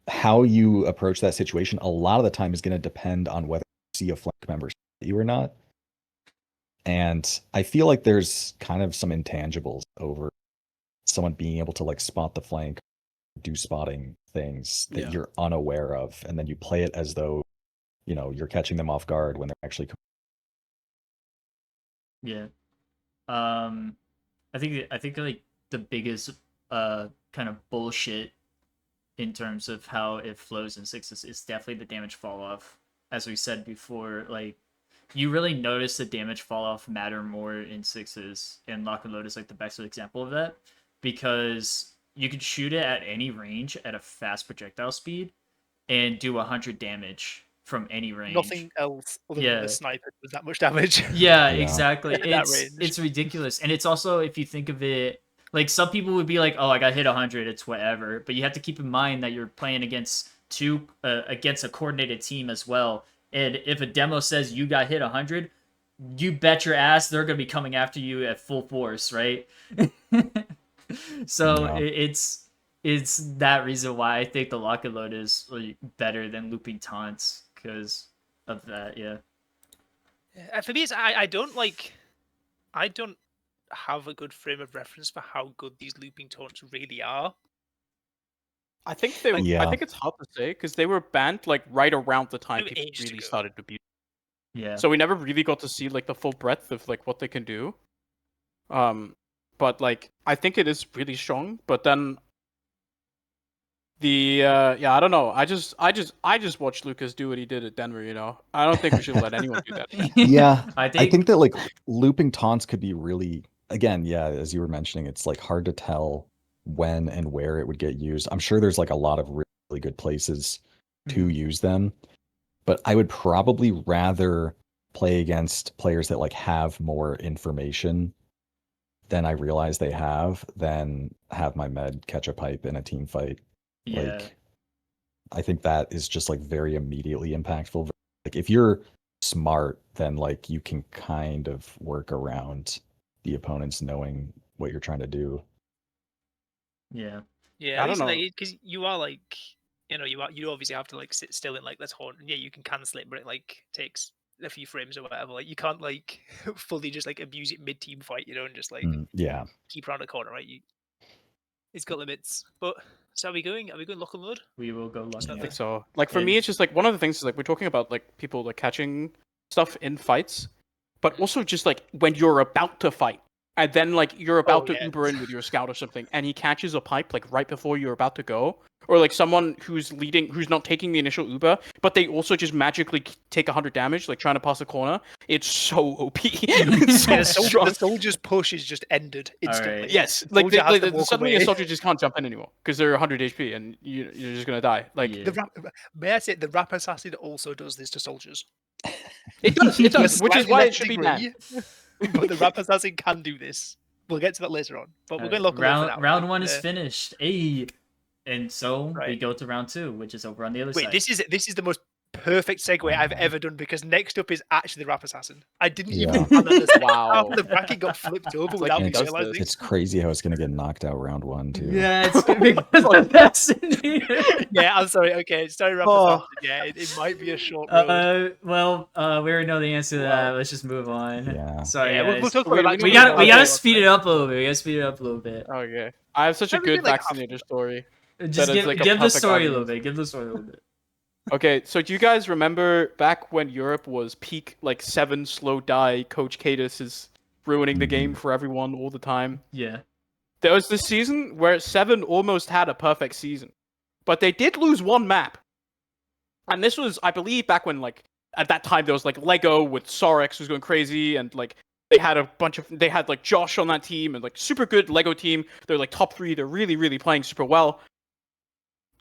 how you approach that situation a lot of the time is going to depend on whether you see a flank member you or not. And I feel like there's kind of some intangibles over someone being able to like spot the flank, do spotting things that Yeah. you're unaware of, and then you play it as though, you know, you're catching them off guard when they're actually. Yeah. I think like the biggest kind of bullshit in terms of how it flows in sixes is definitely the damage fall off. As we said before, like you really notice the damage fall off matter more in sixes, and Lock and Load is like the best example of that, because you can shoot it at any range at a fast projectile speed and do 100 damage from any range. Nothing else other Yeah. than the sniper does that much damage. Yeah, Yeah. exactly. At that It's range. it's ridiculous, and it's also, if you think of it, like some people would be like, "Oh, I got hit 100, it's whatever." But you have to keep in mind that you're playing against against a coordinated team as well. And if a demo says you got hit 100, you bet your ass they're gonna be coming after you at full force, right? So Yeah. it's that reason why I think the lock and load is like better than looping taunts because of that. Yeah. For me, it's I don't have a good frame of reference for how good these looping taunts really are. I think they. Yeah. I think it's hard to say because they were banned like right around the time They were people ages really ago. started to be. Yeah. So we never really got to see like the full breadth of like what they can do. But like I think it is really strong. But then the yeah, I don't know. I just watched Lucas do what he did at Denver. You know, I don't think we should let anyone do that. Yeah, I I think think that like looping taunts could be really, again, yeah, as you were mentioning, it's like hard to tell when and where it would get used. I'm sure there's like a lot of really good places to use them, but I would probably rather play against players that like have more information than I realize they have than have my med catch a pipe in a team fight. yeah. Like, I think that is just like very immediately impactful. Like, if you're smart, then like you can kind of work around the opponents knowing what you're trying to do. Yeah. Yeah, I at don't least know. because you are like, you obviously have to like sit still in like this horn. Yeah, you can cancel it, but it like takes a few frames or whatever. Like you can't like fully just like abuse it mid team fight, and just like Yeah. keep around the corner, right? It's got limits. But so are we going lock and load? We will go lock Yeah. I and think load. so. Like for me, it's just like one of the things is like we're talking about like people like catching stuff in fights, but also just like when you're about to fight, and then like you're about to yeah. Uber in with your scout or something, and he catches a pipe like right before you're about to go, or like someone who's not taking the initial Uber, but they also just magically take 100 damage, like trying to pass a corner. It's so OP. It's so Yeah, strong. the soldier's push is just ended instantly. Alright. Yes, The like, soldier has to walk suddenly away. a soldier just can't jump in anymore because they're 100 HP and you're just gonna die. Like Yeah. May I say the rap assassin also does this to soldiers? it does, To a which is slightly why less it should be banned. degree, but the rap assassin can do this. We'll get to that later on. But we're going to lock round one is finished. Hey. And so we Right. go to round 2, which is over on the other side. Wait, this is the most perfect segue I've ever done because next up is actually the rap assassin. I didn't even Yeah. plan that. The Wow. half of the bracket got flipped over It's like without he me does realizing. this. It's crazy how it's going to get knocked out round one, too. Yeah, it's because that's in here. Yeah, I'm sorry. Okay, sorry, rap assassin. Yeah, it might be a short road. Well, we already know the answer to that. Let's just move on. Yeah. Sorry, Yeah, we'll guys. talk about that. We gotta speed it up a little bit. We gotta speed it up a little bit. Okay, I have such a Maybe good like half vaccinator story. Just That is like a give the perfect story a argument. little bit. Give the story a little bit. Okay, so do you guys remember back when Europe was peak like 7 slow die? Coach Cadis is ruining the game for everyone all the time. Yeah. There was this season where 7 almost had a perfect season, but they did lose one map. And this was, I believe, back when like at that time there was like Lego with Sorex was going crazy, and like they had like Josh on that team and like super good Lego team. They're like top 3. They're really, really playing super well.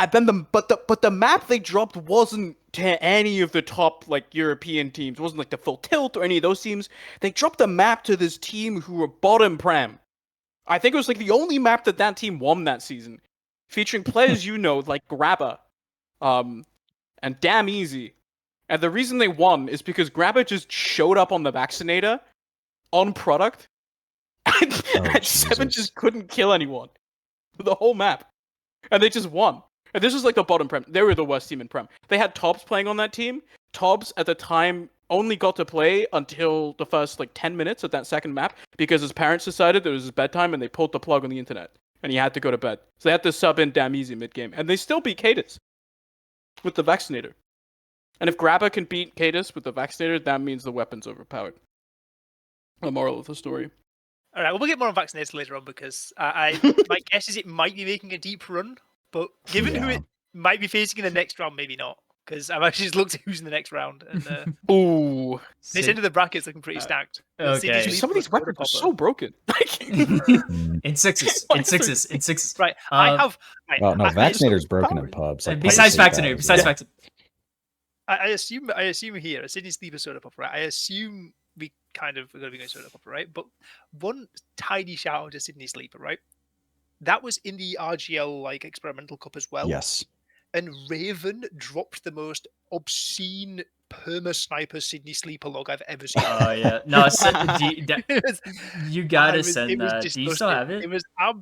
And then the map they dropped wasn't to any of the top like European teams. It wasn't like the full tilt or any of those teams. They dropped the map to this team who were bottom prem. I think it was like the only map that team won that season. featuring players you know like Grabba, and Damn Easy. And the reason they won is because Grabba just showed up on the vaccinator on product, and, and Seven Jesus. just couldn't kill anyone the whole map, and they just won. And this was like the bottom prem. They were the worst team in prem. They had Tobbs playing on that team. Tobbs at the time only got to play until the first like 10 minutes of that second map because his parents decided it was his bedtime and they pulled the plug on the internet and he had to go to bed. So they had to sub in Damn Easy mid game, and they still beat Cadis with the vaccinator. And if Grabba can beat Cadis with the vaccinator, that means the weapon's overpowered. The moral of the story. All right, well, we'll get more on vaccinators later on because my guess is it might be making a deep run, but given who Yeah. it might be facing in the next round, maybe not. Because I've actually just looked at who's in the next round, and Ooh. this end of the bracket's looking pretty stacked. okay. Sydney Some of these Sleeper, weapons are Soda so broken. in sixes. Why In is there- sixes. In sixes. Popper. Right, I have. Right, Well, no, I- Vaccinator's broken powered. in pubs. Like, Besides Pubs vaccinator. does, Besides yeah. vaccinator. I assume here, Sydney Sleeper Soda Popper, right? I assume we kind of are going to be going Soda Popper, right? But one tiny shout out to Sydney Sleeper, right? That was in the RGL like experimental cup as well. Yes. And Raven dropped the most obscene perma sniper Sydney Sleeper log I've ever seen. Oh yeah. No, It was- you gotta it was send that. Do you still disgusting. have it? It was oh,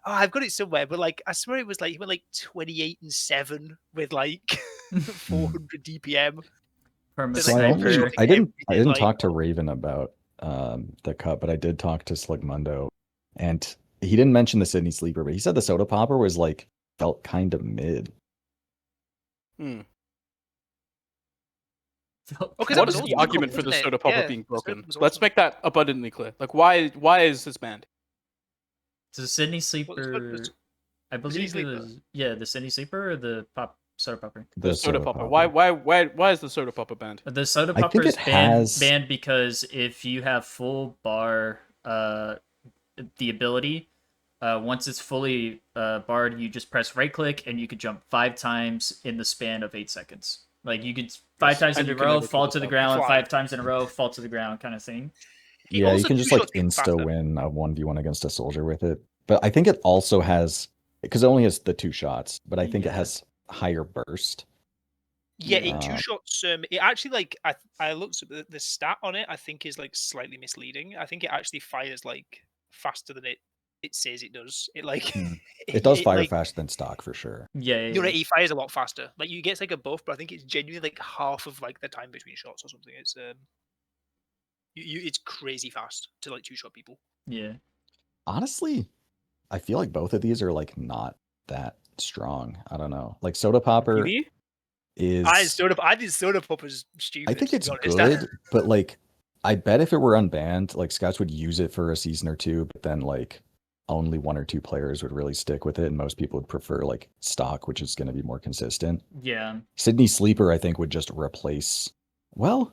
I've got it somewhere, but like I swear it was like he went like 28-7 with like 400 DPM. Perma There's, So like, sniper. I didn't like, talk to Raven about the cup, but I did talk to Sligmundo, and he didn't mention the Sydney Sleeper, but he said the Soda Popper was like felt kind of mid. Hmm. Okay, What is the argument for the Soda Popper being broken? Was Let's make that abundantly clear. Like, why is this banned? So Sydney What's- Sleeper, what's- I believe it Sleeper? was the Sydney Sleeper or the soda popper. The Soda Popper. Why is the Soda Popper banned? The soda I think popper is it has- banned because if you have full bar, the ability, once it's fully barred, you just press right click and you could jump 5 times in the span of 8 seconds. Like you could 5 times and in a you can row, never fall do to the the ground, fly. 5 times in a row, fall to the ground, kind of thing. He Yeah, you also can two just like shots people insta faster. win a 1v1 against a soldier with it. But I think it also has, because it only has the 2 shots, but I think it Yeah. has higher burst. Yeah, Yeah. in 2 shots, it actually like I looked at the stat on it. I think is like slightly misleading. I think it actually fires like faster than it says it does. It like Hmm. It does fire like, faster than stock for sure. Yeah, You're right, he fires a lot faster. Like you get like a buff, but I think it's genuinely like half of like the time between shots or something. It's it's crazy fast to like 2-shot people. yeah. Honestly, I feel like both of these are like not that strong. I don't know. Like Soda Popper PV? is I think Soda Popper's stupid. I think to it's be honest. good, but like I bet if it were unbanned, like Scouts would use it for a season or two, but then like only 1 or 2 players would really stick with it, and most people would prefer like stock, which is going to be more consistent. Yeah. Sydney Sleeper, I think, would just replace. Well,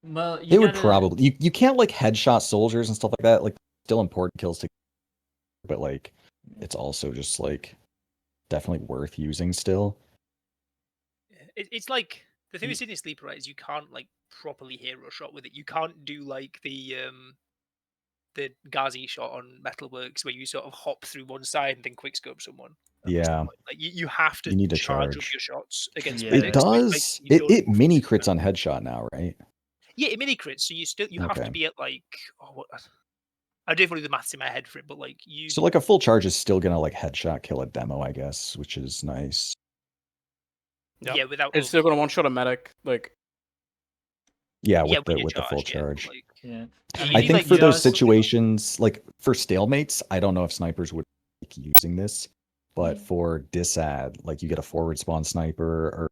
Well, they would probably. You can't like headshot soldiers and stuff like that. Like still important kills to, but like it's also just like definitely worth using still. It's like the thing with Sydney Sleeper, right, is you can't like properly hero shot with it. You can't do like the Ghazi shot on Metalworks where you sort of hop through one side and then quickscope someone. Yeah. Like you have to You need to charge up charge. your shots against Yeah. It medics. Like, does. you It don't move mini to crits them. on headshot now, right? Yeah, it mini crits. So you have Okay. to be at like I don't do the maths in my head for it, but like you So like a full charge is still gonna like headshot kill a demo, I guess, which is nice. Yep. yeah without It's still gonna one shot a medic. Like, Yeah, yeah, with when the you're with the full charged, charge. like, Yeah. you I need, think like, for those just- situations, like for stalemates, I don't know if snipers would like using this, but Mm. for disad, like you get a forward spawn sniper or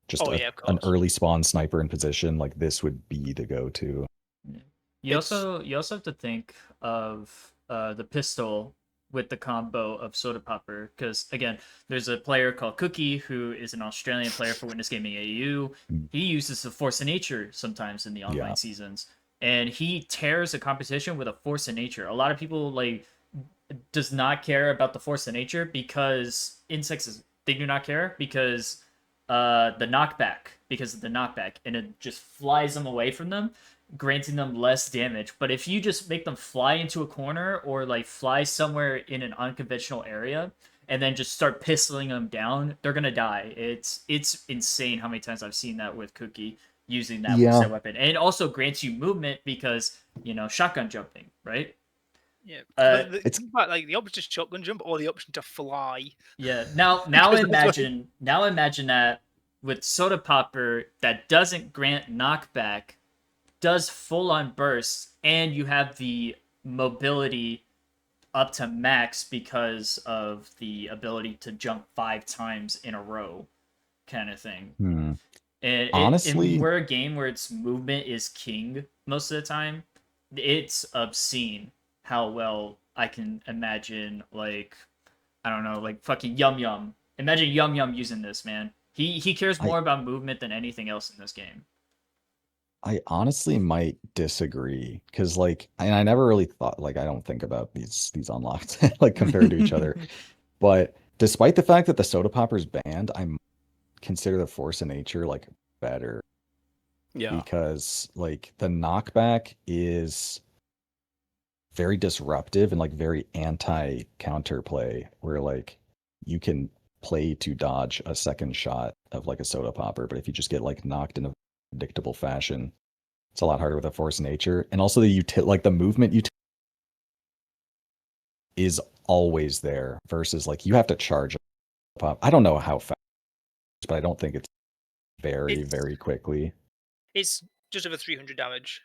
just Oh, yeah, of an course. early spawn sniper in position, like this would be the go-to. You It's- also have to think of the pistol with the combo of Soda Popper, because again, there's a player called Cookie who is an Australian player for Witness Gaming AU. Mm. He uses the Force of Nature sometimes in the online Yeah. seasons, and he tears a competition with a Force of Nature. A lot of people like does not care about the Force of Nature because insects they do not care because the knockback, and it just flies them away from them. granting them less damage. But if you just make them fly into a corner or like fly somewhere in an unconventional area and then just start pistoling them down, they're gonna die. It's insane how many times I've seen that with Cookie using that Yeah. set weapon. And it also grants you movement because, shotgun jumping, right? Yeah, It's- like the option to shotgun jump or the option to fly. Yeah. Now Because that's imagine that with Soda Popper that doesn't grant knockback, does full on burst, and you have the mobility up to max because of the ability to jump 5 times in a row, kind of thing. Hmm. And Honestly- we're a game where its movement is king most of the time. It's obscene how well I can imagine, like, I don't know, like fucking Yum Yum. Imagine Yum Yum using this, man. He cares more about movement than anything else in this game. I honestly might disagree because, like, and I never really thought, like, I don't think about these unlocks like compared to each other. But despite the fact that the soda popper's banned, I consider the force of nature like better Yeah. because like the knockback is very disruptive and like very anti counterplay where like you can play to dodge a second shot of like a soda popper, but if you just get like knocked in a predictable fashion, it's a lot harder with a force of nature. And also like the movement is always there versus like you have to charge a pop. I don't know how fast, but I don't think it's very quickly. It's just over 300 damage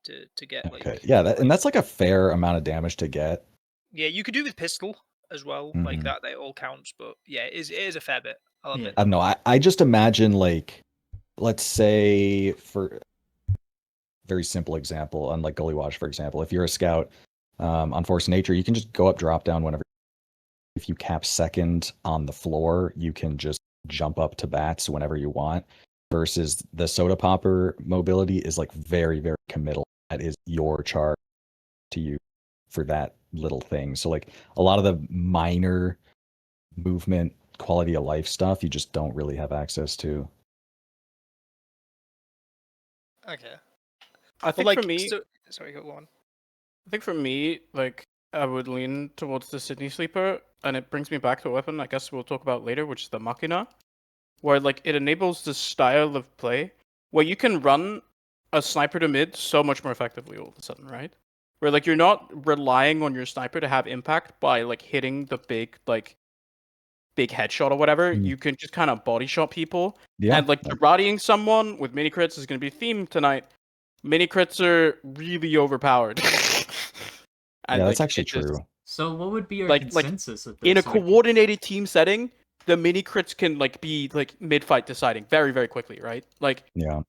to get. Okay, like yeah, and that's like a fair amount of damage to get. Yeah, you could do with pistol as well, like Mhm. that all counts. But yeah, it is a fair bit. I'll admit. I don't know. I just imagine like, let's say for very simple example, on like Gully Watch, for example, if you're a scout on Force of Nature, you can just go up, drop down whenever. If you cap second on the floor, you can just jump up to bats whenever you want. Versus the soda popper mobility is like very committal. That is your charge to you for that little thing. So like a lot of the minor movement quality of life stuff you just don't really have access to. Okay. I think Well, like, for me, sorry, go on. I think for me, like I would lean towards the Sydney Sleeper, and it brings me back to a weapon I guess we'll talk about later, which is the Machina, where like it enables this style of play where you can run a sniper to mid so much more effectively all of a sudden, right? Where like you're not relying on your sniper to have impact by like hitting the big headshot or whatever. Mm. You can just kind of body shot people. Yeah. And like Jaradying someone with mini crits is going to be a theme tonight. Mini crits are really overpowered. And, Yeah, that's like, actually it just- true. So what would be your Like- consensus of this? in a so we can- coordinated team setting, the mini crits can like be like mid fight deciding very quickly, right? Like, Yeah.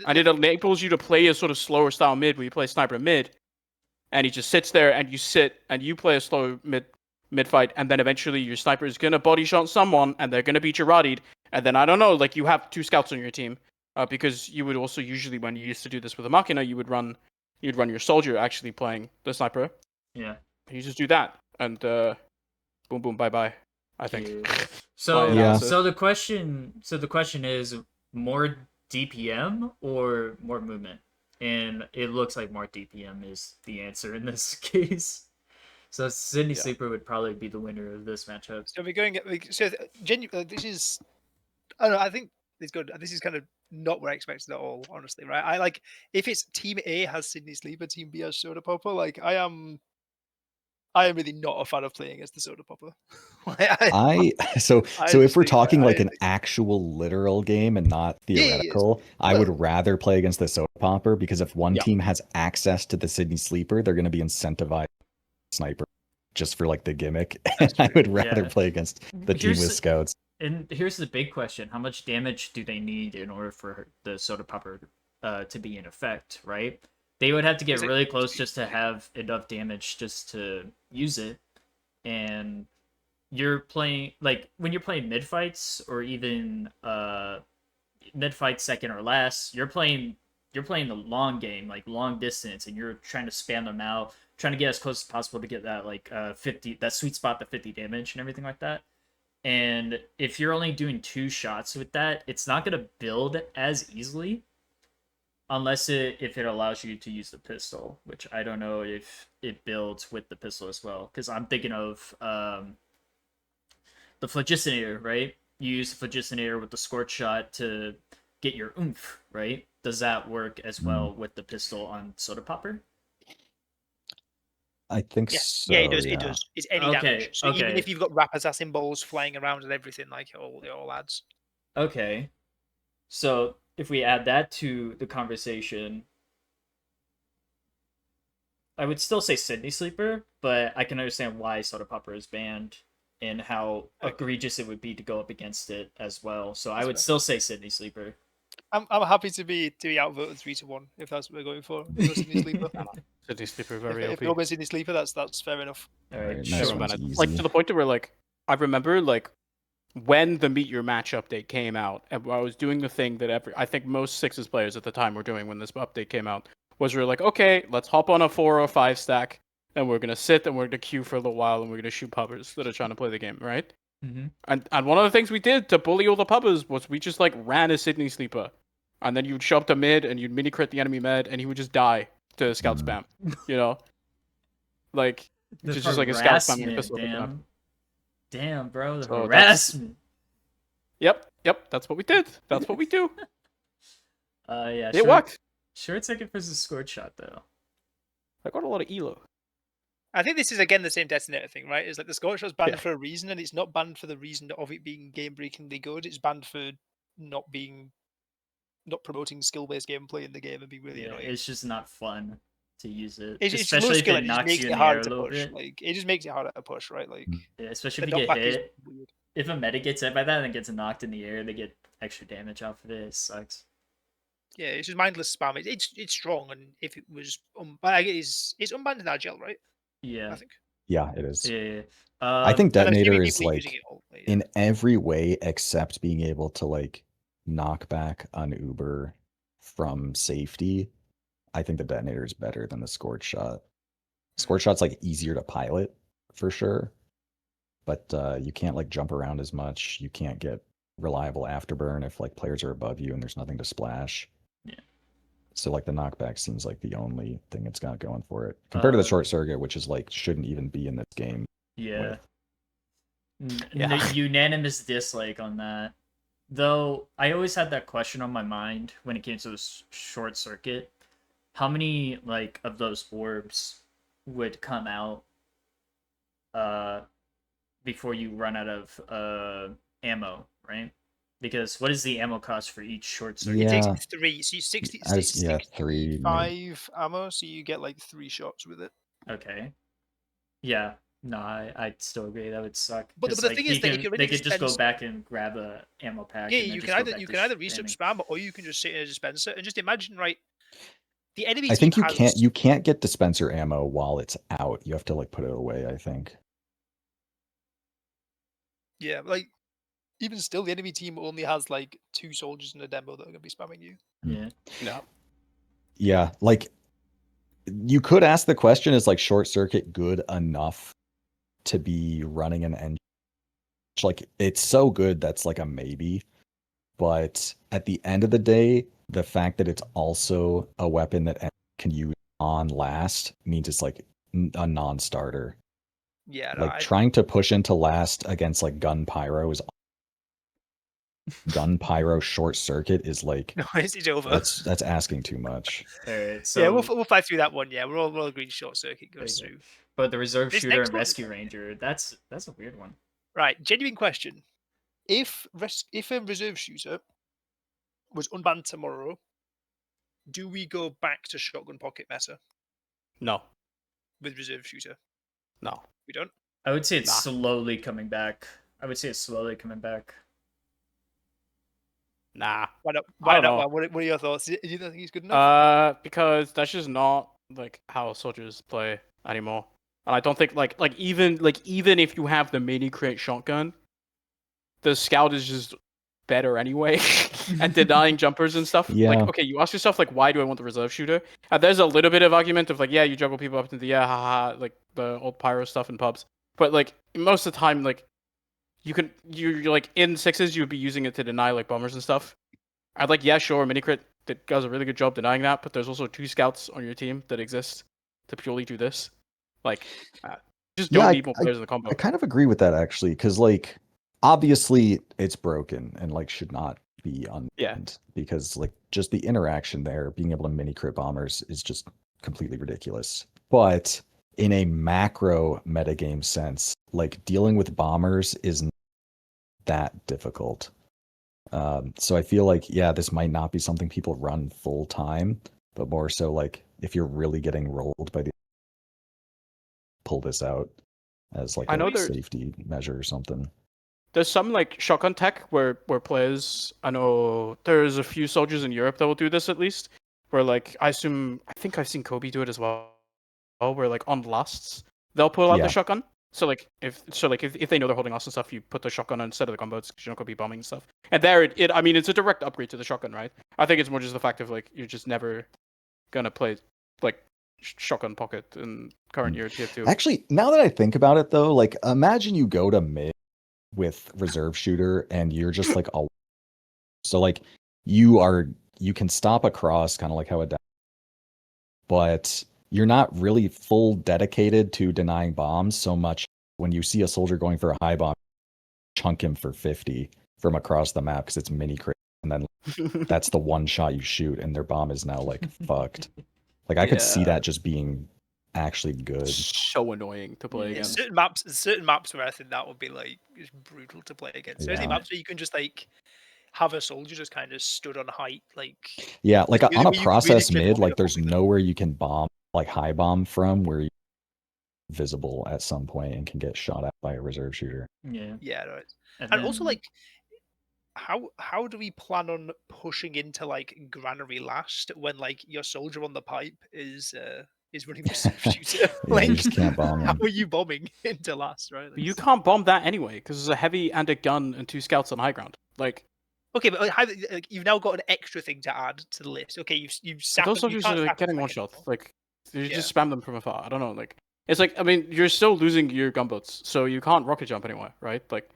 and it enables you to play a sort of slower style mid where you play sniper mid, and he just sits there and you sit and you play a slow mid fight, and then eventually your sniper is gonna body shot someone and they're gonna be Jaradied, and then I don't know, like you have 2 scouts on your team, because you would also usually, when you used to do this with a Machina, you'd run your soldier actually playing the sniper. Yeah. You just do that, and boom boom bye bye. I think. Yeah. So Yeah. so the question is more DPM or more movement? And it looks like more DPM is the answer in this case. So Sydney Yeah. Sleeper would probably be the winner of this matchup. So we're going. So genuinely, this is. I don't know. I think it's good. This is kind of not what I expected at all. Honestly, right? I like if it's Team A has Sydney Sleeper, Team B has Soda Popper. Like I am really not a fan of playing as the Soda Popper. So I if just we're think talking like an think- actual literal game and not Yeah, yeah, yeah. theoretical, I would rather play against the soda popper because if one Yeah. team has access to the Sydney Sleeper, they're going to be incentivized sniper just for like the gimmick. That's I true. would rather Yeah. play against the team Here's with the- scouts. And here's the big question: how much damage do they need in order for the Soda Popper to be in effect? Right? They would have to get Is it- really close just to have enough damage just to use it. And you're playing, like, when you're playing mid fights or even mid fight second or last, you're playing the long game, like long distance, and you're trying to spam them out, trying to get as close as possible to get that like 50, that sweet spot, the 50 damage and everything like that. And if you're only doing 2 shots with that, it's not going to build as easily. Unless if it allows you to use the pistol, which I don't know if it builds with the pistol as well. Because I'm thinking of the Phlogiston, right? You use the Phlogiston with the scorch shot to get your oomph, right? Does that work as well with the pistol on Soda Popper? I think Yeah, so. yeah, it does. Yeah. It does. It's any Okay, damage. So even okay. if you've got rap assassin balls flying around and everything, like it all adds. Okay. So if we add that to the conversation, I would still say Sydney Sleeper, but I can understand why Soda Popper is banned and how Okay. egregious it would be to go up against it as well. So I That's would fair. still say Sydney Sleeper. I'm happy to be outvoted 3-1 if that's what we're going for. If we're Sydney Sleeper. City Sleeper if very if OP. we're going Sydney Sleeper, that's fair enough. All right, Alright, sure. next Sure, one's man. easy. Like to the point where like I remember like when the Meet Your Match update came out, and I was doing the thing that I think most Sixes players at the time were doing when this update came out, was we're like, okay, let's hop on a 4 or 5 stack, and we're gonna sit and we're gonna queue for a little while, and we're gonna shoot pubbers that are trying to play the game, right? Mm-hmm. And one of the things we did to bully all the pubbers was we just like ran a Sydney Sleeper, and then you'd show up to mid and you'd mini crit the enemy med, and he would just die to scout spam, you know, like The just like a scout spamming a harassment, pistol. damn, bro, the So that's- harassment. Yep, that's what we did. That's what we do. Yeah, It worked. Short second versus scored shot though. I got a lot of elo. I think this is again the same detonator thing, right? It's like the scorch shot's banned Yeah. for a reason, and it's not banned for the reason of it being game breakingly good. It's banned for not promoting skill based gameplay in the game and being really Yeah, annoying. it's just not fun to use it, It's low especially if skill it and it just knocks makes you it in the air harder a to little push. bit. Like it just makes it harder to push, right? Like Yeah, especially the if you get knockback is hit. weird. If a meta gets hit by that and gets knocked in the air, they get extra damage off of it. It sucks. Yeah, it's just mindless spam. It's strong, and if it was, but I guess it's unbanned in RGL, right? Yeah. I think. Yeah, it is. Yeah. I think And I'm assuming detonator is people are using like it all. Like, in every way except being able to like knock back an Uber from safety. I think the detonator is better than the scorch shot. Scorch shot's like easier to pilot for sure, but you can't like jump around as much. You can't get reliable afterburn if like players are above you and there's nothing to splash. Yeah. So like the knockback seems like the only thing it's got going for it compared to the short circuit, which is like shouldn't even be in this game. Yeah. Yeah. Unanimous dislike on that. Though I always had that question on my mind when it came to this short circuit. How many like of those orbs would come out before you run out of ammo, right? Because what is the ammo cost for each short circuit? It Yeah. takes 3, so you 60, I was- yeah, 3, maybe. 65 ammo, so you get like 3 shots with it. Okay. Yeah. No, I still agree. That would suck. But 'Cause, the like, thing is that you can they really could just go dispense- back and grab a ammo pack. Yeah, and then you just can go either back you to can either resub spamming. spam or you can just sit in a dispenser and just imagine, right? The enemy I team think has you can't get dispenser ammo while it's out. You have to like put it away, I think. yeah, like even still, the enemy team only has like 2 soldiers in a demo that are going to be spamming you. Yeah. No. Yeah, like you could ask the question, is like short circuit good enough to be running an engine? Like it's so good that's like a maybe. But at the end of the day, the fact that it's also a weapon that can use on last means it's like a non-starter. Yeah, Like trying to push into last against like gun pyro is gun pyro short circuit is like no, it's over. that's asking too much. All right. So yeah, we'll fly through that one. Yeah, we're all agreed. Short circuit goes Okay. through. But the reserve This shooter next and one- rescue ranger, that's a weird one. Right, genuine question: if a reserve shooter was unbanned tomorrow, do we go back to shotgun pocket meta No. with reserve shooter? No. We don't. I would say it's Nah. slowly coming back. I would say it's slowly coming back. Nah. Why not? I Why don't not? know. What are your thoughts? Do you think he's good enough? Because that's just not like how soldiers play anymore. And I don't think like even if you have the mini crate shotgun, the scout is just better anyway at denying jumpers and stuff. Yeah. Like, okay, you ask yourself like, why do I want the reserve shooter? And there's a little bit of argument of like, yeah, you juggle people up into the air, haha, like the old pyro stuff in pubs. But like most of the time, like you're like in sixes, you'd be using it to deny like bombers and stuff. I'd like, yeah, sure, mini crit that does a really good job denying that, but there's also 2 scouts on your team that exist to purely do this. Like, just don't need more players in the combo. I kind of agree with that actually, because like obviously it's broken and like should not be unbanned because like just the interaction there, being able to mini crit bombers is just completely ridiculous. But in a macro metagame sense, like dealing with bombers is not that difficult. So I feel like, yeah, this might not be something people run full time, but more so like if you're really getting rolled by the pull this out as like a safety measure or something. There's some like shotgun tech where players, I know there's a few soldiers in Europe that will do this at least, where like I think I've seen Kobe do it as well, where like on lasts they'll pull out the shotgun. So like if they know they're holding lost and stuff, you put the shotgun on instead of the combos because you're not gonna be bombing and stuff. And there I mean it's a direct upgrade to the shotgun, right? I think it's more just the fact of like you're just never gonna play like shotgun pocket in current year TF2. Actually, now that I think about it though, like imagine you go to mid with reserve shooter and you're just like all so like you can stop across kind of like how it does, but you're not really full dedicated to denying bombs so much. When you see a soldier going for a high bomb, chunk him for 50 from across the map because it's mini crit, and then that's the one shot you shoot and their bomb is now like fucked. Like I could see that just being actually good. So annoying to play against. Certain maps where I think that would be like just brutal to play against. Especially maps where you can just like have a soldier just kind of stood on height, like like on a process mid, like there's nowhere you can bomb like high bomb from where you're visible at some point and can get shot at by a reserve shooter. Yeah, right. And also like how do we plan on pushing into like granary last when like your soldier on the pipe is running reserve shooter? Like you just can't bomb how him. are you bombing into last, right? But you can't bomb that anyway because there's a heavy and a gun and 2 scouts on high ground. Like okay, but like, you've now got an extra thing to add to the list. Okay, you've sat those soldiers are like, getting one shot. Like you just spam them from afar. I don't know. Like it's like I mean you're still losing your gunboats, so you can't rocket jump anywhere, right? Like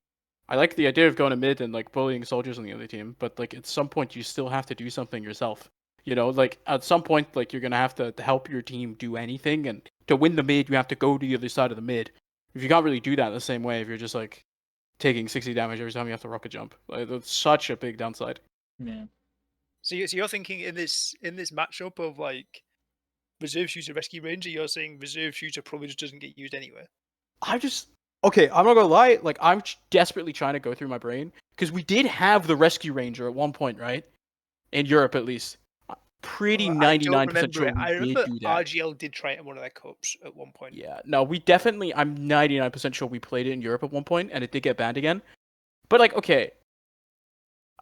I like the idea of going to mid and like bullying soldiers on the other team, but like at some point you still have to do something yourself. You know, like at some point like you're gonna have to help your team do anything, and to win the mid you have to go to the other side of the mid. If you can't really do that the same way, if you're just like taking 60 damage every time you have to rocket jump, like, that's such a big downside. Yeah. So you're thinking in this matchup of like reserve shooter rescue ranger, you're saying reserve shooter probably just doesn't get used anywhere. Okay, I'm not gonna lie, like I'm desperately trying to go through my brain because we did have the rescue ranger at one point, right? In Europe at least. Pretty 99% sure I we remember did do that. RGL did try it in one of their cups at one point. Yeah, no, I'm 99% sure we played it in Europe at one point and it did get banned again. But like, okay,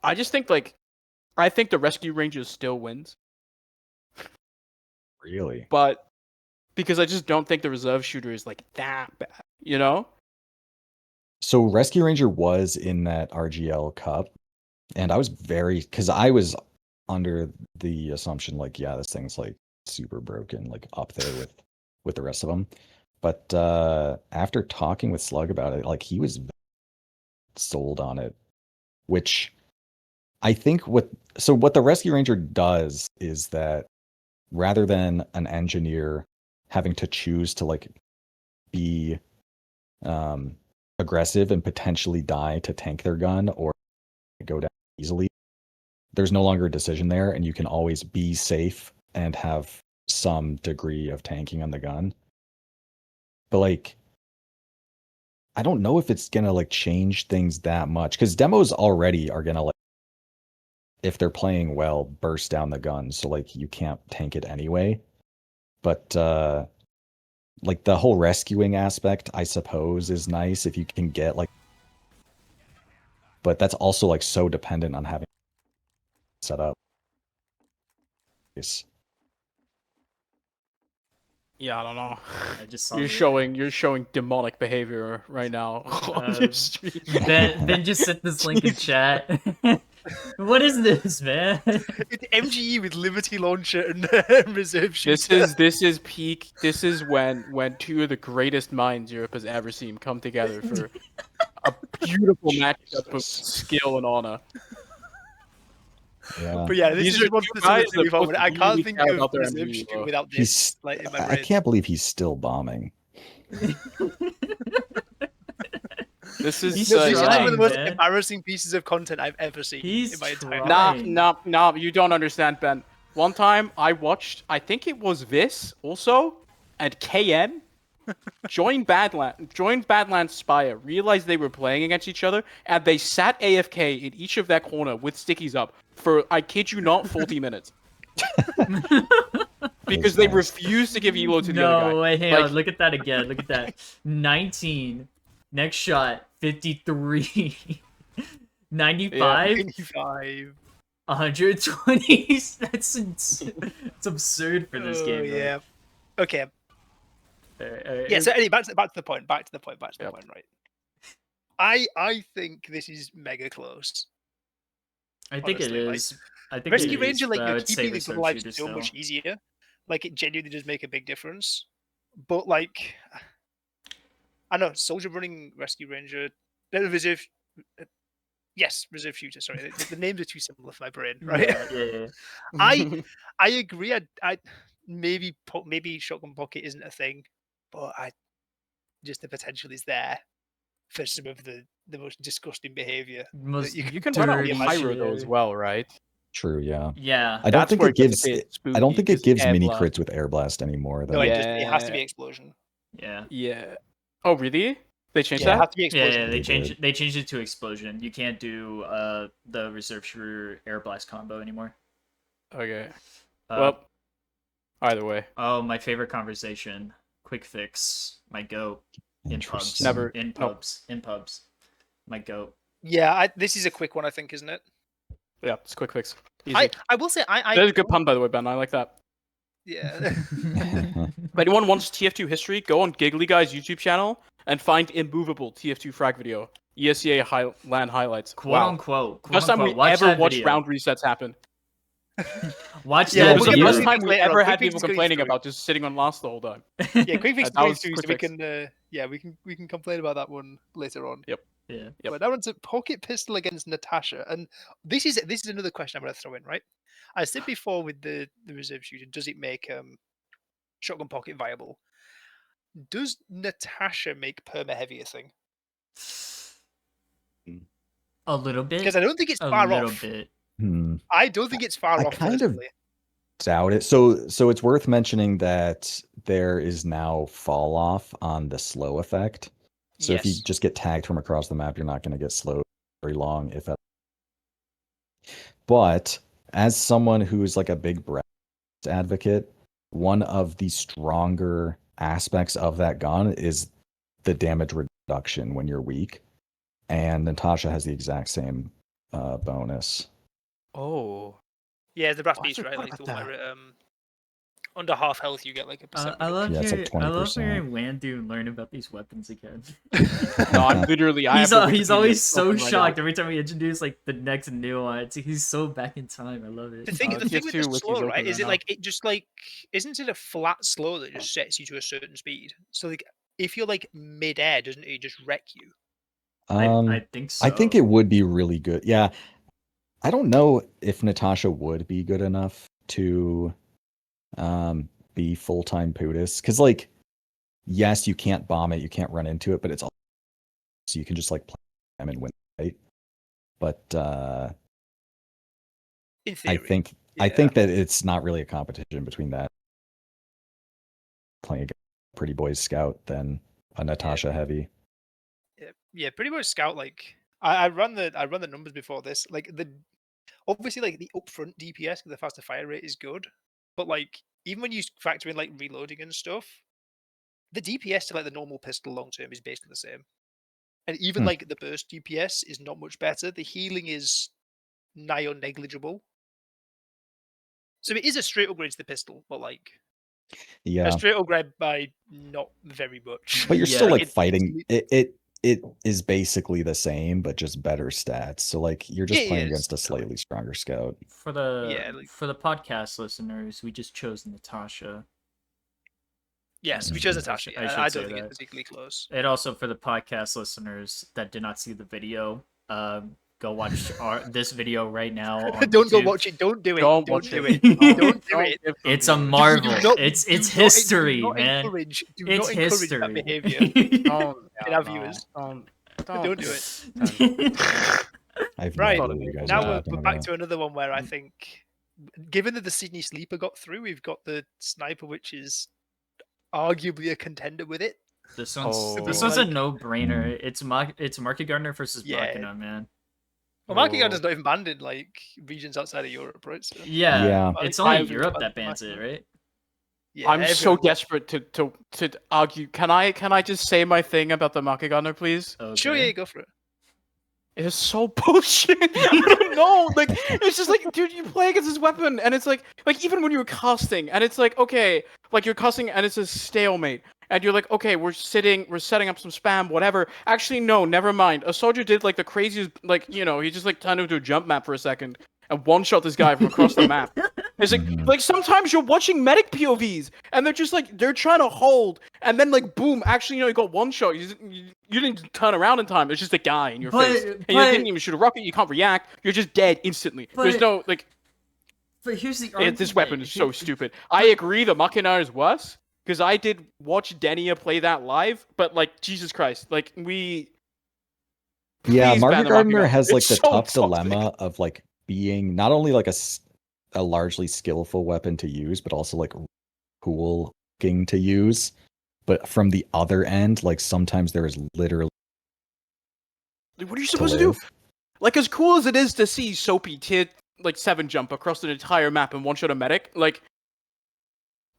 I just think like, I think the rescue ranger still wins. Really? But because I just don't think the reserve shooter is like that bad, you know? So Rescue Ranger was in that RGL Cup, and I was because I was under the assumption like, yeah, this thing's like super broken, like up there with the rest of them. But after talking with Slug about it, like he was sold on it, which I think what the Rescue Ranger does is that rather than an engineer having to choose to like be aggressive and potentially die to tank their gun or go down easily, there's no longer a decision there, and you can always be safe and have some degree of tanking on the gun. But like, I don't know if it's gonna like change things that much, because demos already are gonna like, if they're playing well, burst down the gun, so like you can't tank it anyway. But like the whole rescuing aspect, I suppose, is nice if you can get like, but that's also like so dependent on having set up. Yeah, I don't know. I just saw you're showing demonic behavior right now on your stream. Ben just sent this link in chat. What is this, man? It's MGE with Liberty Launcher and Reserve Shooter. This is peak. This is when 2 of the greatest minds Europe has ever seen come together for a beautiful matchup of skill and honor. Yeah. But yeah, this These is are one two of the guys to move that on. both I can't really think care of about their reserve MU, shooting though. without He's this like in my I brain. can't believe he's still bombing. This is He's No, this is one of trying, the most man. embarrassing pieces of content I've ever seen He's in my entire trying. life. Nah, you don't understand, Ben. One time I watched, I think it was this also, and KM joined Badlands Spire, realized they were playing against each other, and they sat AFK in each of that corner with stickies up for, I kid you not, 40 minutes. Because they nice. refused to give elo to the other guy. No, wait, hang Like- on. Look at that again. Look at that. 19. Next shot, 53. 95. 95. 120. It's absurd for this Oh, game. Bro. yeah. Okay. Alright, Yeah. So anyway, back to the point. Back to the point. Yep. Right. I think this is mega close. I think honestly, it like, is. I think Rescue it is, Ranger, like but I you're would say keeping the reserve double life shooter so still. much easier. Like it genuinely does make a big difference. But like, I know Soldier running Rescue Ranger, reserve. Yes, reserve shooter. Sorry, the names are too similar for my brain. Right. Yeah. I agree. I maybe shotgun pocket isn't a thing, but just the potential is there for some of the most disgusting behavior. Most You can run dirty a pyro though as shit. well, right? True, yeah. Yeah. I don't That's think where it gets a gives. bit I don't spooky, think it 'cause gives air mini blast- crits with air blast anymore, though. No, it has to be Yeah. explosion. Yeah. Yeah. Oh, really? They changed Yeah, it that? has to be Yeah, explosion. yeah, They they changed it to explosion. You can't do the reserve shooter air blast combo anymore. Okay. Uh, Well, either way. oh, my favorite conversation. Quick fix. My goat in pubs. Interesting. Never- In oh. pubs. In pubs. My goat. Yeah, this is a quick one, I think, isn't it? Yeah, it's a quick fix. Easy. I will say I That is a good pun, by the way, Ben. I like that. Yeah. If anyone wants TF2 history, go on Giggly Guy's YouTube channel and find immovable TF2 frag video. ESEA land highlights. Quote Wow. unquote. Quote First time we unquote. Watch ever that watched video. round resets happen. Watch Yeah, It that was the we'll get first those video. time we later on. ever had Quick people fix going complaining through. about just sitting on last the whole time. Yeah, quick fix That going was through, quick so we fix. can we can complain about that one later on. Yep. Yeah. Yep. But now onto pocket pistol against Natasha, and this is another question I'm going to throw in. Right, I said before with the reserve shooter, does it make shotgun pocket viable? Does Natasha make perma heavy a thing? A little bit. Because I don't think it's A far little off. bit. I don't think it's far I off. kind of- personally. Doubt it. So it's worth mentioning that there is now fall off on the slow effect. So if you Yes. just get tagged from across the map, you're not going to get slowed very long, if at. But as someone who's like a big breast advocate, one of the stronger aspects of that gun is the damage reduction when you're weak, and Natasha has the exact same bonus. Oh. Yeah, the brass Oh, I beast, right? forgot Like about that. under half health, you get like a percent. I love Yeah, it's like hearing, I love 20%. hearing Wandu learn about these weapons again. No, I'm literally. I have the He's Wikipedia always so open right now. shocked every time we introduce like the next nuance. He's so back in time. I love it. The thing with the TF2 Wiki's slow, open right, is right it now. like it just like isn't it a flat slow that just sets you to a certain speed? So like if you're like mid-air, doesn't it just wreck you? I think so. I think it would be really good. Yeah. I don't know if Natasha would be good enough to be full-time POTUS. Because, like, yes, you can't bomb it, you can't run into it, but it's all so you can just like play them and win, right? But In theory. I think that it's not really a competition between that playing a Pretty Boys Scout than a Natasha heavy. Yeah, Pretty Boy Scout, like I run the numbers before this. Like obviously like the upfront DPS with the faster fire rate is good, but like even when you factor in like reloading and stuff, the DPS to like the normal pistol long term is basically the same. And even like the burst DPS is not much better. The healing is nigh or negligible. So it is a straight upgrade to the pistol, but like Yeah. a straight upgrade by not very much. But you're still Yeah. like It's fighting it is basically the same, but just better stats. So like you're just It playing is, against a totally. slightly stronger scout. For the Yeah, like- for the podcast listeners, we just chose Natasha. Yes, we Mhm. chose I should- Natasha. I I, should I say don't think that. it's particularly close. And also for the podcast listeners that did not see the video, go watch this video right now on Don't go YouTube. watch it. Don't do it. Don't Don't watch do it. it. Don't do Don't it. give them It's a views. marvel. not- It's do not- history, do not man. Encourage, do It's not encourage history. that behavior Don't, in yeah, our no, viewers. Don't Don't do it. I have Right, no clue what you guys Now are we're talking back about. to another one where I think, given that the Sydney Sleeper got through, we've got the Sniper, which is arguably a contender with it. This Oh. one's a Like- no-brainer. It's Market Gardener versus Yeah. Machina, man. Well, Market Oh. Gardener's not even banned in like regions outside of Europe, right? So, Yeah, Yeah. it's I- only I- Europe I- that bans I- it, right? yeah, I'm so everyone- desperate to argue. Can I just say my thing about the Market Gardener, please? Okay. Sure, yeah, go for it. It is so bullshit. I don't know. Like, it's just like, dude, you play against this weapon, and it's like even when you're casting, and it's like, okay, like you're casting, and it's a stalemate, and you're like, okay, we're setting up some spam, whatever. Actually, no, never mind. A soldier did like the craziest, like, you know, he just like turned into a jump map for a second and one shot this guy from across the map. It's like, Mhm. like sometimes you're watching medic POVs, and they're just like they're trying to hold, and then like boom, actually, you know, you got one shot. You didn't turn around in time. It's just a guy in your face, and you didn't even shoot a rocket. You can't react. You're just dead instantly. There's But- no like. But here's the argument. This weapon is so stupid. I agree, the Machina is worse because I did watch Denia play that live, but like Jesus Christ, like we. Yeah, Please ban Market the Gardener Machina. has like It's the so tough toxic. dilemma of like being not only like a largely skillful weapon to use, but also like cool looking to use. But from the other end, like sometimes there is literally Like, what are you supposed to do? live. Like, as cool as it is to see Soapy tier like 7 jump across an entire map and one shot a medic, like,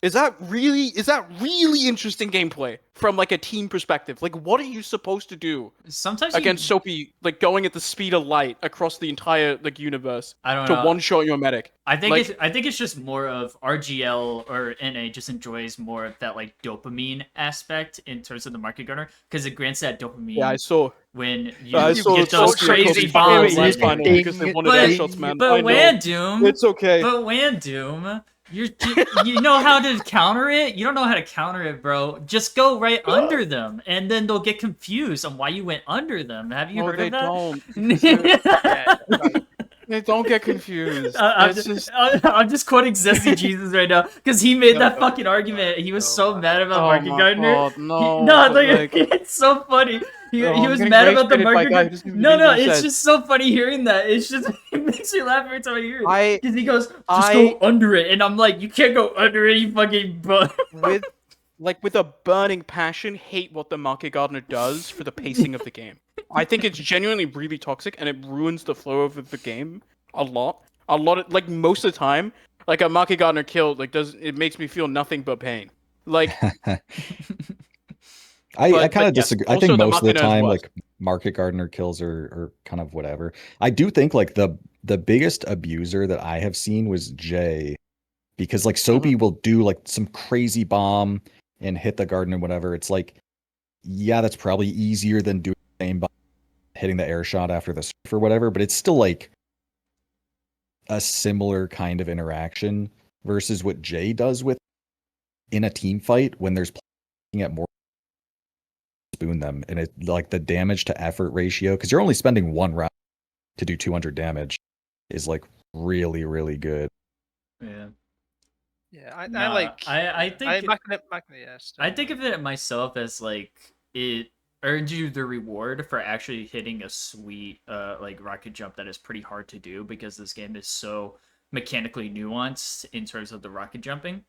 is that really interesting gameplay from like a team perspective? Like, what are you supposed to do Sometimes against Soapy, like going at the speed of light across the entire like universe I don't to know. one shot your medic? I think like- I think it's just more of RGL or NA just enjoys more of that like dopamine aspect in terms of the Market Gardener because it grants that dopamine Yeah, I saw. when you I saw get the those Soapy crazy Kobe bombs. Bryant and- final Ding, because they wanted but- air shots, man. I But know. Wandoom, It's okay. but Wandoom, you know how to counter it? You don't know how to counter it, bro. Just go right under them, and then they'll get confused on why you went under them. Have you No, heard they of that? don't. Yeah, right. They don't get confused. I'm It's just, just. I'm just quoting Zesty Jesus right now because he made No, that no, fucking argument. He was no, so man. mad about Oh Market my Gardener. God, no, No, but, like, like- it's so funny. He I'm was getting mad about the rage-baited by a Market guy who Gardener. doesn't even No, believe no, what he it's says. just so funny hearing that. It's just it makes me laugh every time I hear it. I Because he goes, just I- go under it, and I'm like, you can't go under it, you fucking butt. with a burning passion hate what the Market Gardener does for the pacing of the game. I think it's genuinely really toxic and it ruins the flow of the game a lot. Like most of the time, like a Market Gardener kill like it makes me feel nothing but pain. Like I But kind of yes, disagree. I also think the most of the Machina is time, worse. like Market Gardener kills are kind of whatever. I do think like the biggest abuser that I have seen was Jay, because like Soapy will do like some crazy bomb and hit the garden or whatever. It's like, yeah, that's probably easier than doing the same bomb, hitting the air shot after the surf or whatever, but it's still like a similar kind of interaction versus what Jay does with in a team fight when there's playing at more spoon them, and it like the damage to effort ratio, because you're only spending one round to do 200 damage, is like really good. Yeah. Yeah, I Nah, like. I think yes. I think of it myself as like it earns you the reward for actually hitting a sweet like rocket jump that is pretty hard to do because this game is so mechanically nuanced in terms of the rocket jumping.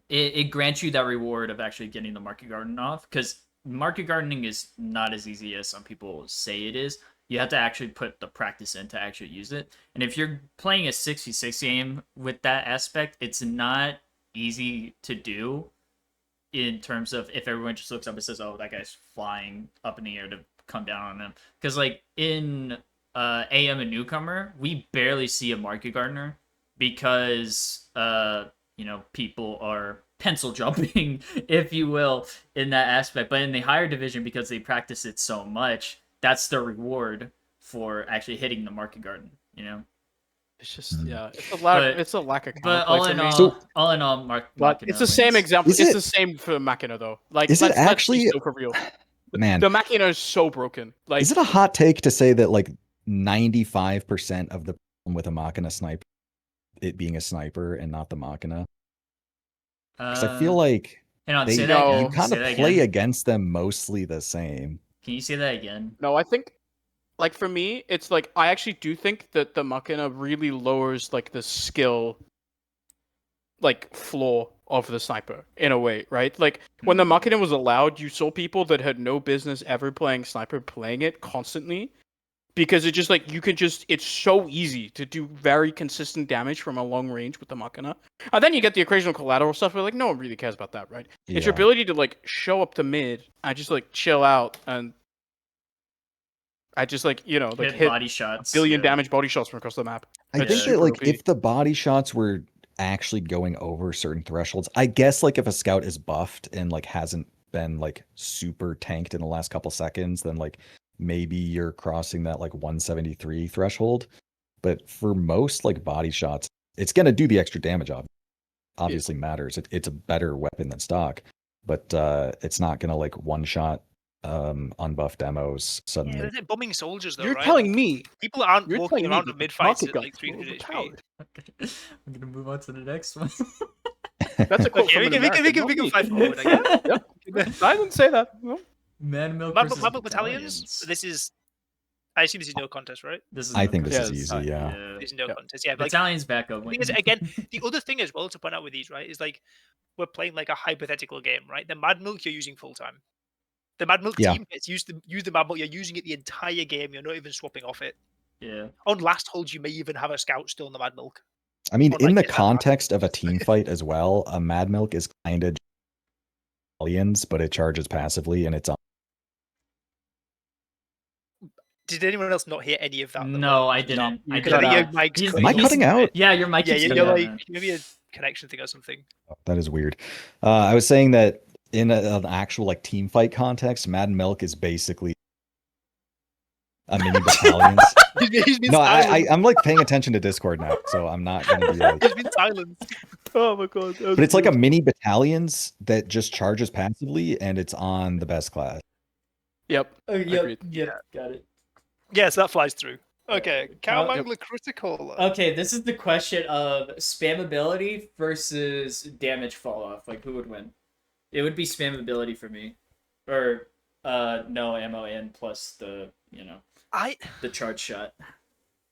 It grants you that reward of actually getting the Market Garden off because market gardening is not as easy as some people say it is. You have to actually put the practice in to actually use it. And if you're playing a 6v6 game with that aspect, it's not easy to do in terms of if everyone just looks up and says, oh, that guy's flying up in the air to come down on them. Because like in AM and Newcomer, we barely see a market gardener because people are pencil jumping, if you will, in that aspect. But in the higher division, because they practice it so much, that's the reward for actually hitting the market garden, it's just it's a lack of But counterplay all for in me. all, But it's the same example. Is It's it- the same for Machina though. Like, is it let's be actually- so for real? Man, The Machina is so broken. Like, is it a hot take to say that like 95% of the problem with a Machina sniper, it being a sniper and not the Machina. Because I feel like hang on, they say that No. again. you kind Say of that play again. against them mostly the same. Can you say that again? No, I think, like for me, it's like I actually do think that the Machina really lowers like the skill, like floor of the sniper in a way, right? Like when the Machina was allowed, you saw people that had no business ever playing sniper playing it constantly. Because it's just like it's so easy to do very consistent damage from a long range with the Machina. And then you get the occasional collateral stuff, but like no one really cares about that, right? It's your Yeah. ability to like show up to mid and just like chill out, and I just like like hit body shots. billion damage body shots from across the map. I It's think that super like OP. if the body shots were actually going over certain thresholds, I guess like if a scout is buffed and like hasn't been like super tanked in the last couple seconds, then like maybe you're crossing that like 173 threshold. But for most like body shots, it's gonna do the extra damage. Obviously matters. It's a better weapon than stock, but it's not gonna like one shot unbuffed demos Yeah, suddenly. they're bombing soldiers though, You're right? telling Like, me people aren't you're walking telling me around that on the mid fights market at guns like are 300 HP. overpowered. Okay. I'm gonna move on to the next one. That's a quote Okay, from we an can American, we can not me. fight forward, I guess. Yep. I didn't say that. No. Man milk Mad versus Milk Battalions. This is, I assume this is no contest, right? This is I no think this is contest. easy, yeah. This is no Yeah. contest. Yeah, but like, Battalions back up. the thing is, again, the other thing as well to point out with these, right, is like we're playing like a hypothetical game, right? The Mad Milk you're using full time. The Mad Milk Yeah. team gets use the Mad Milk. You're using it the entire game. You're not even swapping off it. Yeah. On last holds, you may even have a scout still in the Mad Milk. I mean, Or, in like, the his advantage. context of a team fight as well, a Mad Milk is kind of aliens, but it charges passively and it's on. Did anyone else not hear any of that? No, I didn't. you I cut did Your out. not. mic's He's- Am I cutting cutting off. out? Yeah, your mic Yeah, keeps you're cutting out, like man. maybe a connection thing or something. That is weird. I was saying that in an actual like team fight context, Mad Milk is basically a mini battalions. He's been No, silenced. I'm like paying attention to Discord now, so I'm not gonna be like. He's been silenced. Oh my god. But it's like a mini battalions that just charges passively, and it's on the best class. Yep. Yep, Agreed. got it. Yes, that flies through. Okay, Cow Yep. Mangler Critical. Okay, this is the question of spammability versus damage fall off. Like, who would win? It would be spammability for me, or no ammo in plus the the charge shot.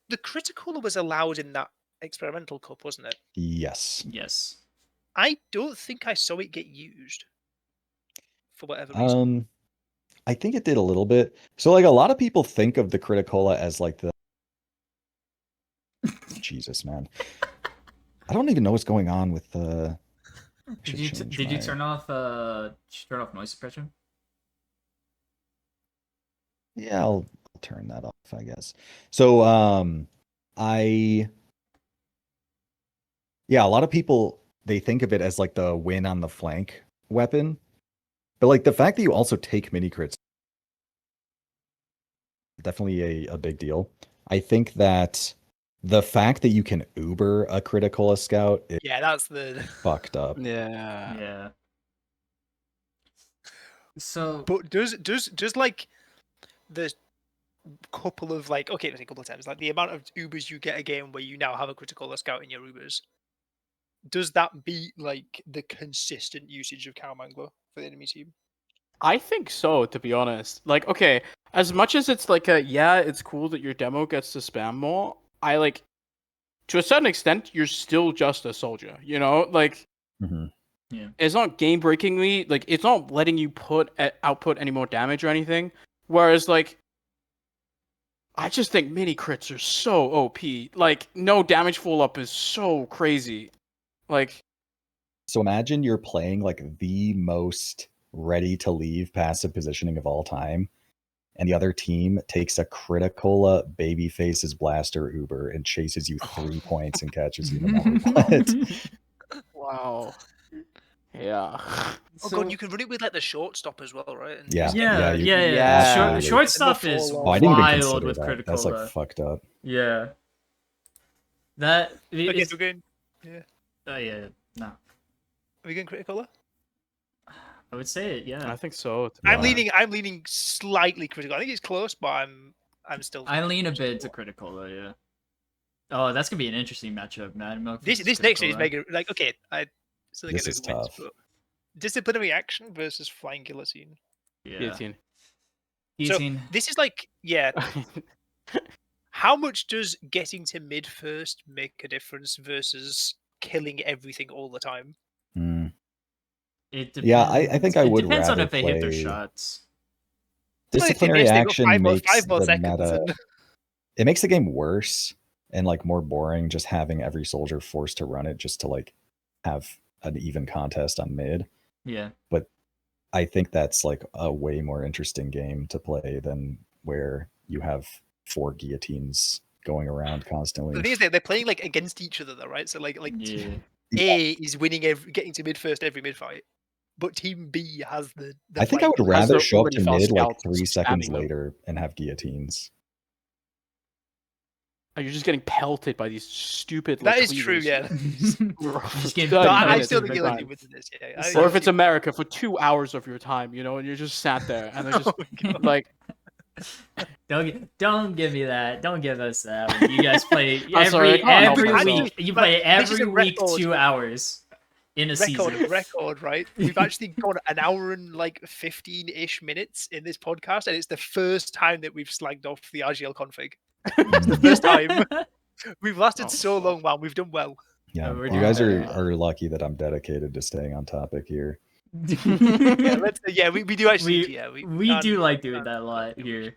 The Critical was allowed in that experimental cup, wasn't it? Yes. Yes. I don't think I saw it get used for whatever reason. I think it did a little bit. So like a lot of people think of the Criticola as like the Jesus, man. I don't even know what's going on with the Did you turn off noise suppression? Yeah, I'll turn that off, I guess. So yeah, a lot of people they think of it as like the win on the flank weapon. But like the fact that you also take mini crits definitely a big deal. I think that the fact that you can Uber a Criticola scout is Yeah, that's the. fucked up. Yeah. Yeah. So But does like the couple of like okay, a couple of times like the amount of Ubers you get a game where you now have a Critical scout in your Ubers, does that beat like the consistent usage of Cow Mangler for the enemy team? I think so, to be honest. Like, okay, as much as it's like it's cool that your demo gets to spam more, I like, to a certain extent, you're still just a soldier, you know? Like, Mhm. yeah. it's not game-breakingly, like, it's not letting you output any more damage or anything. Whereas, like, I just think mini crits are so OP. Like, no damage full up is so crazy. Like, So imagine you're playing like the most ready to leave passive positioning of all time, and the other team takes a Criticola Babyface's Blaster Uber and chases you 3 points and catches you no matter what. wow. Yeah. Oh god, you can run it with like the shortstop as well, right? And Yeah. just Yeah, you- yeah. Yeah. Shortstop And the is fall Oh, I didn't even wild consider with that. Criticola. That's like fucked up. Yeah. That Okay, is. so we're going. Yeah. No, Are we going Critical? I would say it. Yeah. I think so. I'm leaning slightly Critical. I think it's close, but I'm I'm still. I lean a still- bit to critical though. Yeah. Oh, that's gonna be an interesting matchup, man. This next one is mega. Like, okay, I still think This I know is who wins, tough. but disciplinary action versus flying guillotine. Yeah. Guillotine. Guillotine. This is like, yeah. How much does getting to mid first make a difference versus killing everything all the time? Hmm. It depends. Yeah, I think I would It depends on rather if they hit their play- shots. Well, if they Disciplinary miss, they got action five makes more the seconds. meta. And... It makes the game worse and like more boring. Just having every soldier forced to run it just to like have an even contest on mid. Yeah. But I think that's like a way more interesting game to play than where you have 4 guillotines going around constantly. The thing is, they're playing like against each other, though, right? So like Yeah. A is winning getting to mid first every mid fight, but Team B has the. I think I would flank. rather the show up already to fell mid like scouts 3 seconds spamming them. later and have guillotines. You're just getting pelted by these stupid. That like, is true, cleavers. yeah. Just getting No, No, I I minutes still of think the you'll time. with this. Yeah, Or Or if it's America for 2 hours of your time, you know, and you just sat there and they're just Oh my God. like, Don't give me that. Don't give us that. You guys play I'm sorry, I can't help every myself. week. You play This is every a week record. 2 hours in a season. record, right? We've actually gone an hour and like 15-ish minutes in this podcast, and it's the first time that we've slagged off the RGL config. It's the first time. We've lasted Oh, so fuck. long, man. We've done well. Yeah, we're you doing guys better. are lucky that I'm dedicated to staying on topic here. Yeah, we do actually. we can't- do like doing can't- that a lot here.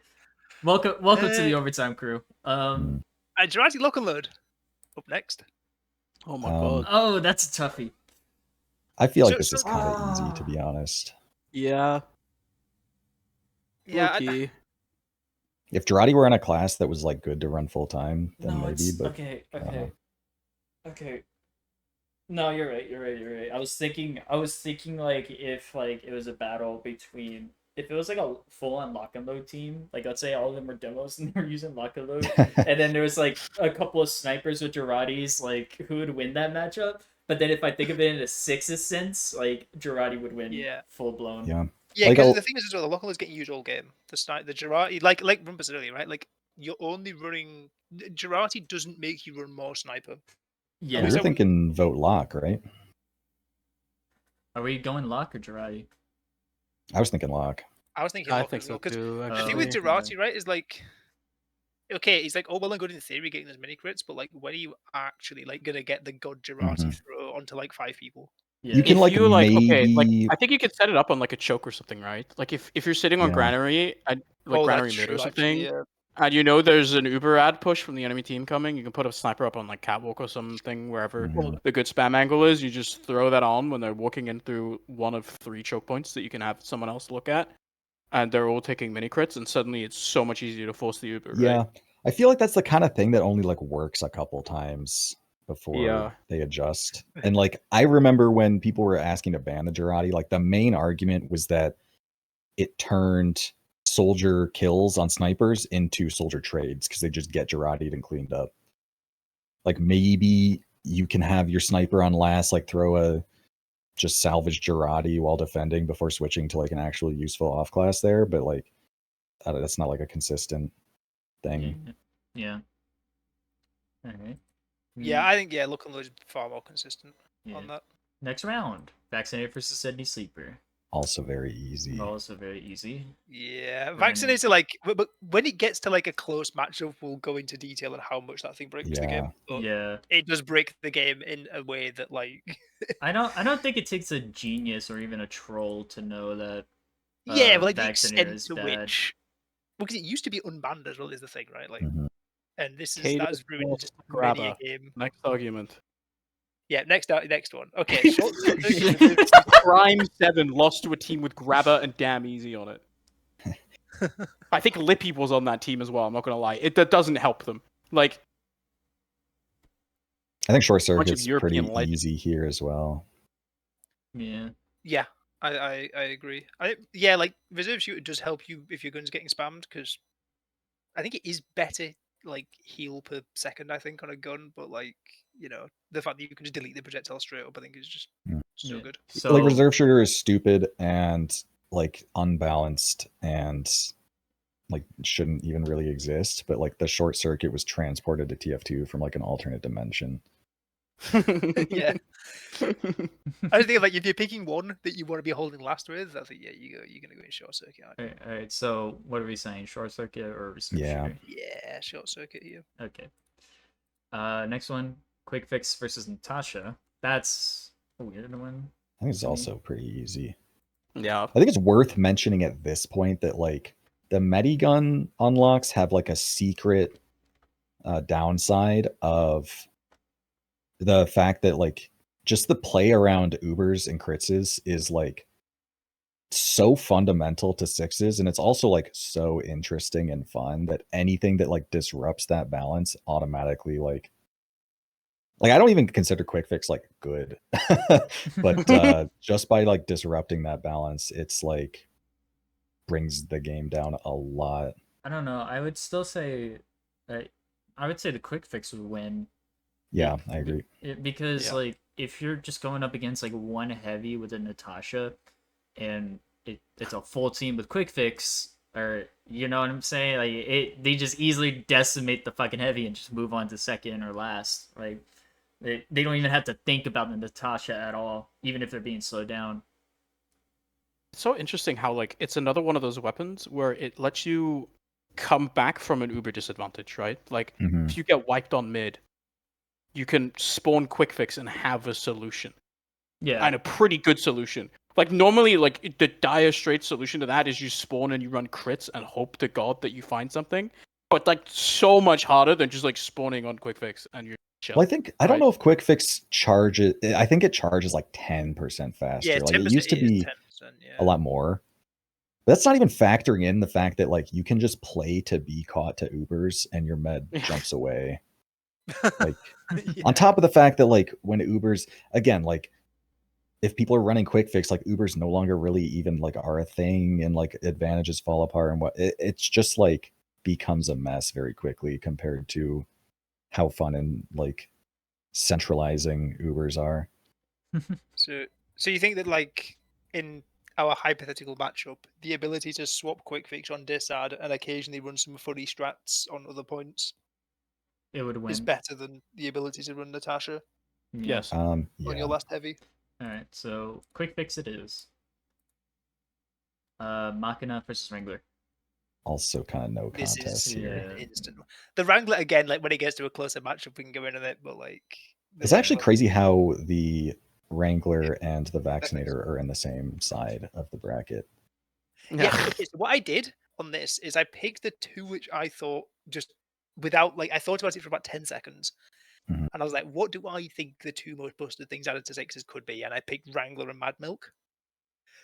Welcome to the overtime crew. Mm. Jurassic Lock and Load up next. oh my Um, god. Oh, that's a toughie. I feel like So- this so- is kind of easy, to be honest. Yeah. Yeah, Low-key. If Girardi were in a class that was like good to run full time, then No, maybe. it's But okay. know. Okay. No, you're right. You're right. I was thinking like if like it was a battle between if it was like a full on lock and load team, like let's say all of them were demos and they were using lock and load, and then there was like a couple of snipers with Girardis, like who would win that matchup? But then if I think of it in a sixes sense, like Girardi would win Yeah. full blown. yeah, Yeah, Like, because I'll- the thing is as well, the Lock and Load's getting used all game. The Girardi, like Rumpus said earlier, right? Like you're only running. Girardi doesn't make you run more sniper. Yeah. you're so- thinking vote lock, right? Are we going lock or Girardi? I was thinking lock. I was thinking I Lock think as so well, 'cause too. the Actually. thing with yeah. Girardi, right, is like, okay, he's like, oh well and good in theory getting those mini crits, but like, when are you actually like gonna get the good Girardi throw onto like 5 people? Yeah. You can If like you like okay, like maybe. I think you could set it up on like a choke or something, right? Like if you're sitting on Yeah. granary, like Oh, granary that's mid or true, something, actually, yeah. and you know there's an Uber ad push from the enemy team coming, you can put a sniper up on like catwalk or something wherever Mhm. the good spam angle is. You just throw that on when they're walking in through one of 3 choke points that you can have someone else look at, and they're all taking mini crits, and suddenly it's so much easier to force the Uber. Yeah, Right? I feel like that's the kind of thing that only like works a couple times before Yeah. they adjust. And like I remember when people were asking to ban the Girardi, like the main argument was that it turned soldier kills on snipers into soldier trades because they just get Girardi'd and cleaned up. Like maybe you can have your sniper on last, like throw a just salvage Girardi while defending before switching to like an actually useful off class there, but like that's not like a consistent thing. Yeah. Alright. Yeah, I think Lock and Load is far more consistent Yeah. on that. Next round. Vaccinated versus Sydney Sleeper. Also very easy. Also very easy. Yeah, then- vaccinated like, but when it gets to like a close matchup, we'll go into detail on how much that thing breaks the game. But Yeah. it does break the game in a way that like, I don't think it takes a genius or even a troll to know that yeah, but like the vaccinated extent is to bad. which, because it used to be unbanned as well is the thing, right? Like, Mhm. and this is Cater that has ruined towards many a grabber. game. Next argument. Yeah, next one. Okay, short Prime 7 lost to a team with grabber and damn easy on it. I think Lippy was on that team as well. I'm not gonna lie. That doesn't help them. Like I think short bunch of circuit's pretty European legends. easy here as well. Yeah. Yeah, I agree. Yeah, like reserve shooter does help you if your gun's getting spammed because I think it is better like heal per second. I think on a gun, but like the fact that you can just delete the projectile straight up, I think is just so Yeah. good. So Like reserve shooter is stupid and like unbalanced and like shouldn't even really exist, but like the short circuit was transported to TF2 from like an alternate dimension. Yeah. I just think like if you're picking one that you want to be holding last with, I think you're gonna go in short circuit. Aren't you? All right. So what are we saying? Short circuit or research Yeah. shooter? Yeah, short circuit here. Okay. Next one, Quick Fix versus Natasha. That's a weird one. I think it's to me. also pretty easy. Yeah. I think it's worth mentioning at this point that like the Medigun unlocks have like a secret downside of the fact that like just the play around Ubers and Kritzes is like so fundamental to sixes, and it's also like so interesting and fun that anything that like disrupts that balance automatically like I don't even consider quick fix like good. But just by like disrupting that balance, it's like brings the game down a lot. I don't know. I would still say that I would say the Quick Fix would win. Yeah, I agree. Because Yeah. like if you're just going up against like one heavy with a Natasha, and it's a full team with Quick Fix, or you know what I'm saying? Like they just easily decimate the fucking heavy and just move on to second or last. Like they don't even have to think about the Natasha at all, even if they're being slowed down. It's so interesting how like it's another one of those weapons where it lets you come back from an uber disadvantage, right? Like Mhm. if you get wiped on mid, you can spawn quick fix and have a solution. Yeah. And a pretty good solution. Like normally, like the dire straight solution to that is you spawn and you run crits and hope to God that you find something. But like so much harder than just like spawning on quick fix and you're chill. Well, I don't right? know if quick fix charges. I think it charges like 10% faster. Yeah, Like 10% it used to is be 10%. Yeah. a lot more. That's not even factoring in the fact that like you can just play to be caught to Ubers and your med jumps away. Like Yeah. on top of the fact that like when Ubers again, like if people are running quick fix, like Ubers no longer really even like are a thing, and like advantages fall apart, and it's just like becomes a mess very quickly compared to how fun and like centralizing Ubers are. So you think that like in our hypothetical matchup, the ability to swap quick fix on Disard and occasionally run some funny strats on other points It would win. is better than the ability to run Natasha Yeah. Yes. on Yeah. your last heavy? All right. So Quick Fix it is. Machina versus Wrangler. Also kind of no This contest is here. an instant. The Wrangler again, like when it gets to a closer matchup, we can go into it. But like, It's actually crazy how the Wrangler and the Vaccinator are in the same side of the bracket. Yeah. Okay, so what I did on this is I picked the two which I thought just without like I thought about it for about 10 seconds. Mhm. And I was like, what do I think the two most busted things out of sixes could be? And I picked Wrangler and Mad Milk.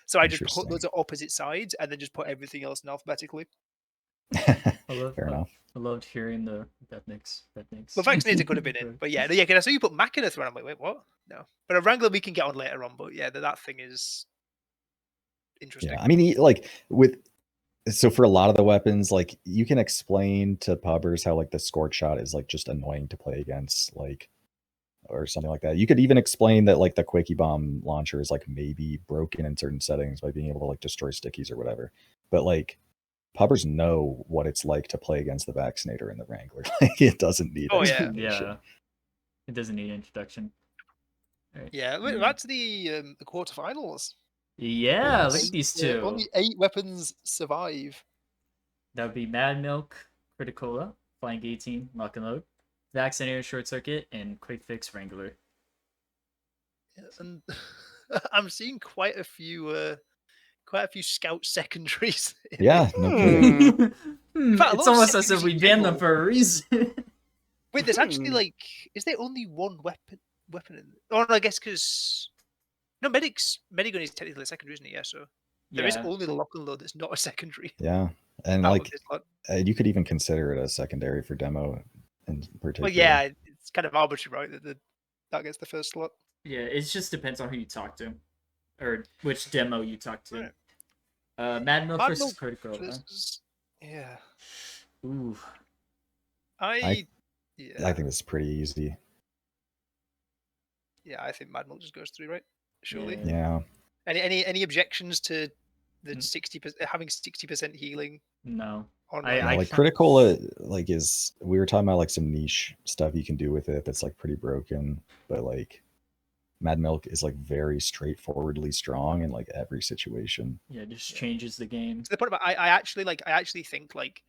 So I just put those at opposite sides and then just put everything else in alphabetically. Fair enough. I loved hearing the that mix. But Vaccinator could have been in. But yeah, I saw you put Machina through, and I'm like, wait, what? No. But a Wrangler we can get on later on. But yeah, that thing is interesting. Yeah, I mean, so for a lot of the weapons, like you can explain to pubbers how like the scorch shot is like just annoying to play against, like or something like that. You could even explain that like the quickie bomb launcher is like maybe broken in certain settings by being able to like destroy stickies or whatever. But like pubbers know what it's like to play against the Vaccinator and the Wrangler. Like it doesn't need explanation. Yeah. It doesn't need introduction. Right. Yeah, that's the quarterfinals. Yeah, Yes. look at these two. Only 8 weapons survive. That would be Mad Milk, Criticola, Flying 18, Lock and Load, Vaccinator, Short Circuit, and Quick Fix Wrangler. And I'm seeing quite a few scout secondaries. Yeah, no kidding. fact, It's almost as if we banned them for a reason. Wait, there's actually like, is there only one weapon in? Oh, no, I guess because no, Medigun is technically a secondary, isn't it? Yeah, so there is only the lock and load that's not a secondary. Yeah, and like you could even consider it a secondary for demo in particular. Well, yeah, it's kind of arbitrary, right? That gets the first slot. Yeah, it just depends on who you talk to, or which demo you talk to. Right. Mad Milk versus Critical. Yeah. Ooh. I think this is pretty easy. Yeah, I think Mad Milk just goes through, right? Surely. Yeah. Any objections to the 60% having 60% healing? No. on I- Yeah, like, like can't- critical, like is we were talking about like some niche stuff you can do with it that's like pretty broken, but like Mad Milk is like very straightforwardly strong in like every situation. Yeah, it just changes the game. to the point about I actually think like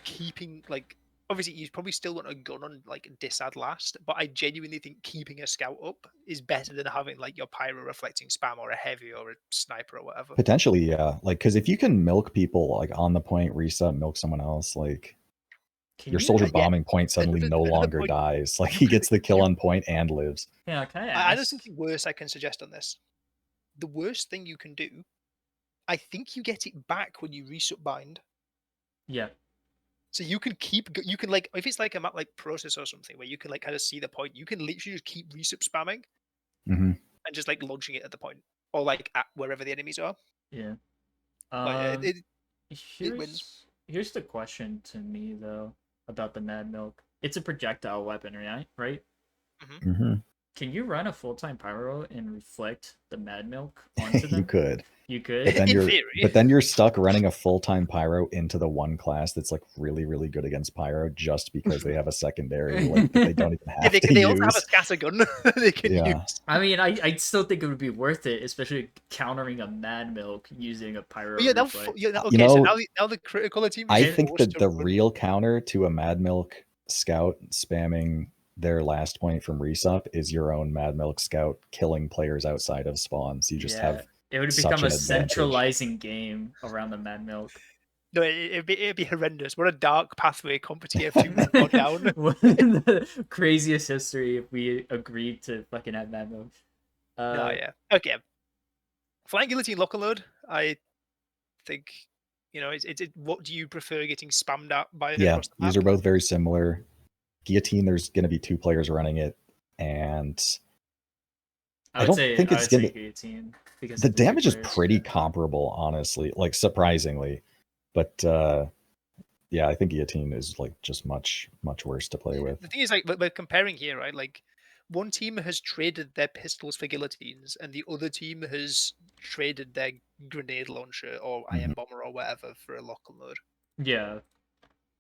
keeping like obviously you probably still want a gun on like Disad last, but I genuinely think keeping a scout up is better than having like your pyro reflecting spam or a heavy or a sniper or whatever. Potentially, yeah. Like, because if you can milk people like on the point, reset, milk someone else, like Can your you- soldier Yeah. bombing point suddenly no Another longer point- dies. Like he gets the kill on point and lives. Yeah, can I I know ask? something worse I can suggest on this. The worst thing you can do, I think you get it back when you resup bind. Yeah. So you can you can like if it's like a map like process or something where you can like kind of see the point, you can literally just keep resup spamming Hmm. and just like launching it at the point or like at wherever the enemies are. Yeah. Like, it Here's wins. here's the question to me though about the Mad Milk. It's a projectile weapon, right? Right? Hmm. Can you run a full-time pyro and reflect the Mad Milk onto them? You could. You But could. then In you're theory. but then you're stuck running a full-time pyro into the one class that's like really, really good against pyro just because they have a secondary like that they don't even Yeah, have to they also have a use. scatter gun they can Yeah. use. I mean, I still think it would be worth it, especially countering a Mad Milk using a pyro. But yeah, reflect. okay, You so know, now the critical team is I think forced that to the run- real counter to a Mad Milk scout spamming their last point from resup is your own Mad Milk scout killing players outside of spawns. You just have it would such become an a advantage. centralizing game around the Mad Milk. No, it'd be horrendous. What a dark pathway comp TF2 would have gone down. The craziest history if we agreed to fucking have Mad Milk. No, yeah. Okay. Flying Guillotine Lock and Load, I think, you know, what do you prefer getting spammed at by Yeah, across the map? these are both very similar. Guillotine, there's going to be 2 players running it, and I don't think it's going to. guillotine because The of two damage is players. pretty comparable, honestly, like surprisingly, but yeah, I think Guillotine is like just much worse to play with. The thing is, like, we're comparing here, right? Like, one team has traded their pistols for guillotines, and the other team has traded their grenade launcher or iron bomber or whatever for a lock and load. Yeah,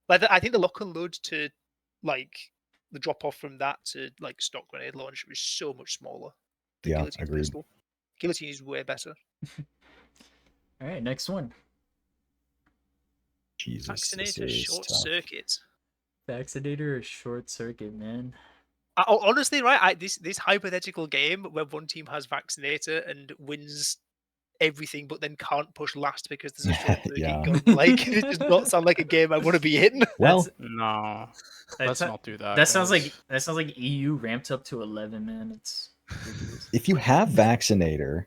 Like, I think the lock and load to, like, the drop off from that to like stock grenade launcher is so much smaller. than Yeah, Guillotine's agreed. pistol. Guillotine is way better. all right, next one. Jesus, this Vaccinator is short tough. circuit. Vaccinator or short circuit, man. Honestly, right? This hypothetical game where one team has Vaccinator and wins everything, but then can't push last because there's a short circuit Yeah. gun. Like, it does not sound like a game I want to be in. Well, No, That's let's not do that. that sounds guys. like EU ramped up to 11, man. It's ridiculous. if you have Vaccinator,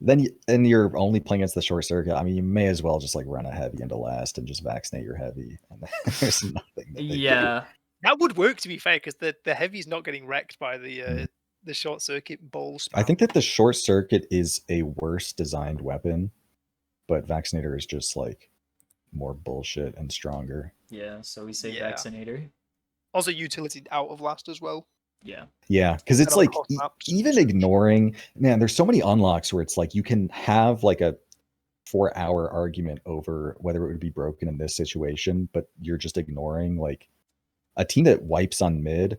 then and you're only playing against the short circuit, I mean, you may as well just like run a heavy into last and just vaccinate your heavy. And there's nothing that they can Yeah, That would work, to be fair, because the heavy's not getting wrecked by the short circuit ball spam. I think that the short circuit is a worse designed weapon, but Vaccinator is just like more bullshit and stronger. yeah. So we say Yeah. vaccinator. Also utility out of last as well. Yeah, Yeah, because it's And on like cross maps, even so- ignoring, man, there's so many unlocks where it's like you can have like a 4-hour argument over whether it would be broken in this situation, but you're just ignoring like a team that wipes on mid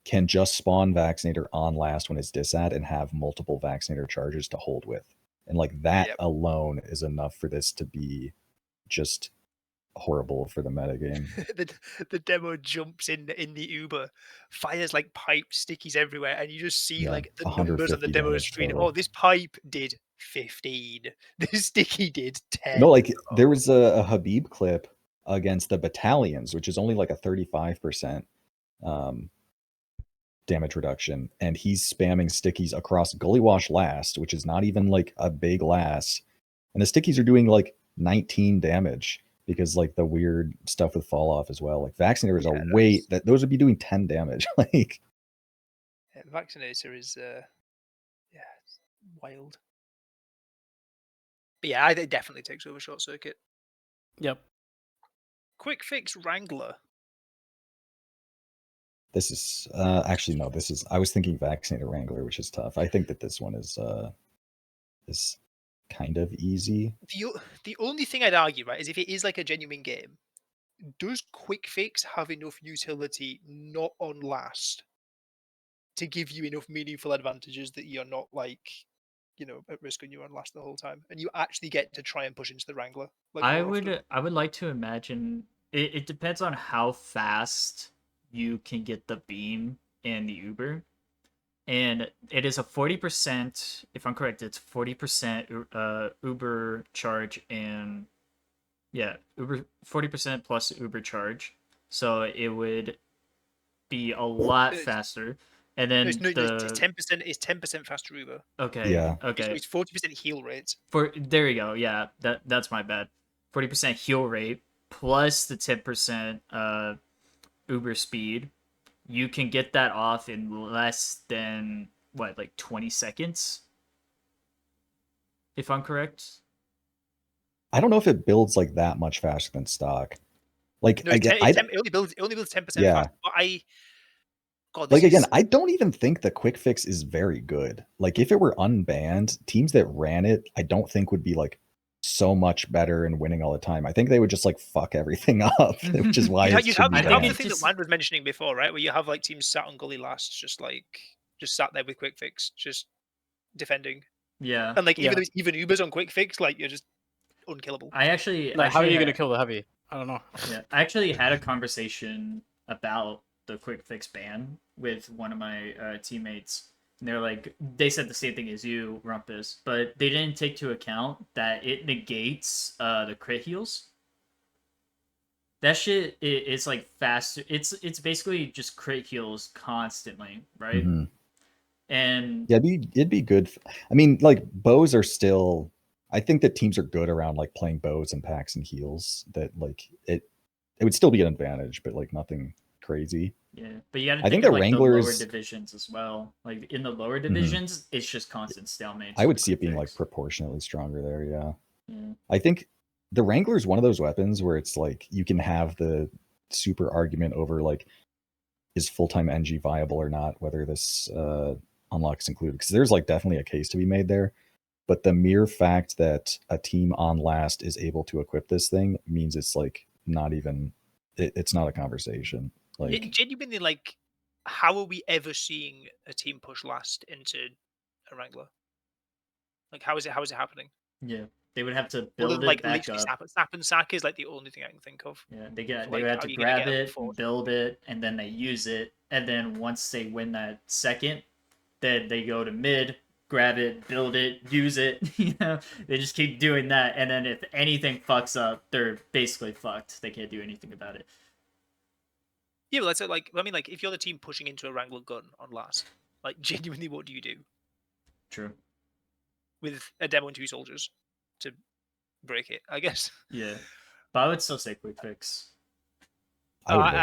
can just spawn Vaccinator on last when it's disad and have multiple Vaccinator charges to hold with. And like that Yep. alone is enough for this to be just horrible for the metagame. the demo jumps in the Uber, fires like pipe stickies everywhere, and you just see Yeah, like the numbers on the 150 demo damage screen. total. Oh, this pipe did 15. This sticky did 10. No, like there was a Habib clip against the battalions, which is only like a 35% damage reduction, and he's spamming stickies across Gully Wash last, which is not even like a big last, and the stickies are doing like 19 damage because like the weird stuff with fall off as well. Like Vaccinator is Yeah, a weight that those would be doing 10 damage. Like Vaccinator is yeah, it's wild. But yeah, it definitely takes over short circuit. Yep. Quick fix Wrangler. this is actually no, this is I was thinking Vaccinator Wrangler, which is tough. I think that this one is kind of easy. The only thing I'd argue, right, is if it is like a genuine game, does quick fix have enough utility not on last to give you enough meaningful advantages that you're not like, at risk when you're on last the whole time, and you actually get to try and push into the Wrangler? Like I more often? would like to imagine it depends on how fast you can get the beam and the Uber. And it is a 40%, if I'm correct, it's 40% Uber charge and yeah, Uber 40% plus Uber charge. So it would be a lot It's, faster. And no, then it's the 10%. It's 10% faster Uber. okay, Yeah. okay. It's 40% heal rate. For there you go. Yeah, that's my bad. 40% heal rate plus the 10% Uber speed. You can get that off in less than what, like 20 seconds? If I'm correct. I don't know if it builds like that much faster than stock. Like No, again, it only builds 10% Yeah. faster. But God, like this again, is I don't even think the quick fix is very good. Like if it were unbanned, teams that ran it, I don't think would be like so much better and winning all the time. I think they would just like fuck everything up, which is why it you'd should have, be you'd I have think the banned. thing just- that Land was mentioning before, right? Where you have like teams sat on gully last, just sat there with quick fix, just defending. Yeah. And like Yeah. even Ubers on quick fix, like you're just unkillable. I actually Like, how are you had, gonna kill the heavy? I don't know. Yeah, I actually had a conversation about the quick fix ban with one of my teammates. And they're like, they said the same thing as you, Rumpus, but they didn't take into account that it negates the crit heals. That shit is like faster. It's basically just crit heals constantly, right? Mhm. And Yeah, it'd be good. I mean, like bows are still. I think that teams are good around like playing bows and packs and heals. That like it would still be an advantage, but like nothing crazy. yeah, but you got to I think think of the like the lower Wranglers- divisions as well. Like in the lower Mhm. divisions, it's just constant stalemates. I would with see it quick being like fix. proportionately stronger there. Yeah. Yeah. I think the Wrangler is one of those weapons where it's like you can have the super argument over like is full-time NG viable or not, whether this unlock is included, because there's like definitely a case to be made there. But the mere fact that a team on last is able to equip this thing means it's like not even it's not a conversation. Like Genuinely, like, how are we ever seeing a team push last into a Wrangler? Like, how is it happening? Yeah, they would have to Other build than it like back literally up. snap and sack is like the only thing I can think of. Yeah, For, they would like, have how to you gonna grab get up it, before? build it, and then they use it. And then once they win that second, then they go to mid, grab it, build it, use it. You know, they just keep doing that. And then if anything fucks up, they're basically fucked. They can't do anything about it. Yeah, but that's it. Like, I mean, like, if you're the team pushing into a Wrangler gun on last, like, genuinely, what do you do True. with a demo and 2 soldiers to break it? I guess. Yeah, but I would still say quick fix. I would vote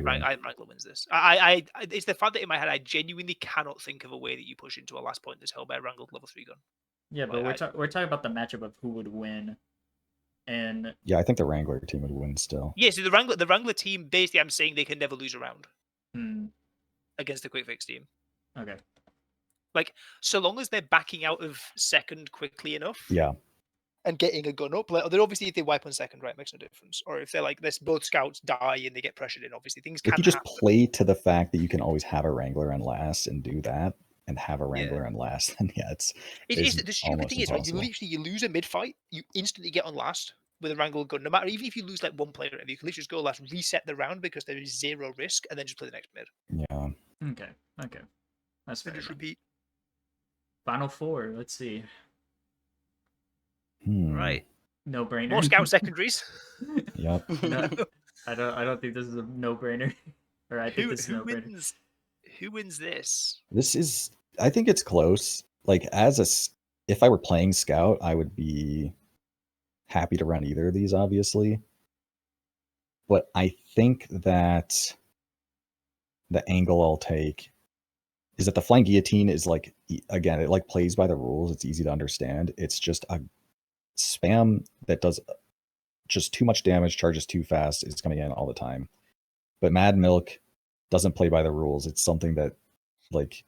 Wrangler. yeah. Wrangler wins this. It's the fact that in my head I genuinely cannot think of a way that you push into a last point that's held by a Wrangled level 3 gun. Yeah, but Like, we're talking about the matchup of who would win, and Yeah, I think the Wrangler team would win still. Yeah, so the Wrangler team, basically, I'm saying they can never lose a round against the quick fix team. Okay. Like, so long as they're backing out of second quickly enough. Yeah. And getting a gun up, like, they're obviously if they wipe on second, right, it makes no difference. Or if they're like this, both scouts die and they get pressured in, obviously things can If you just happen. play to the fact that you can always have a Wrangler on last and do that and have a Wrangler on last, then yeah, it's The stupid almost thing is, right, impossible. you lose a mid fight, you instantly get on last with a Wrangled gun. No matter, even if you lose like one player, you can literally just go last, reset the round because there is 0 risk, and then just play the next mid. Yeah. Okay. That's fair. And just enough. repeat. Final four. Let's see. Right. No brainer. More scout secondaries. Yep. No, I don't think this is a no brainer. Or I think this is a no brainer. Who wins this? I think it's close. Like if I were playing scout, I would be happy to run either of these, obviously. But I think that the angle I'll take is that the flying guillotine is like, again, it like plays by the rules. It's easy to understand. It's just a spam that does just too much damage, charges too fast. It's coming in all the time. But Mad Milk doesn't play by the rules. It's something that like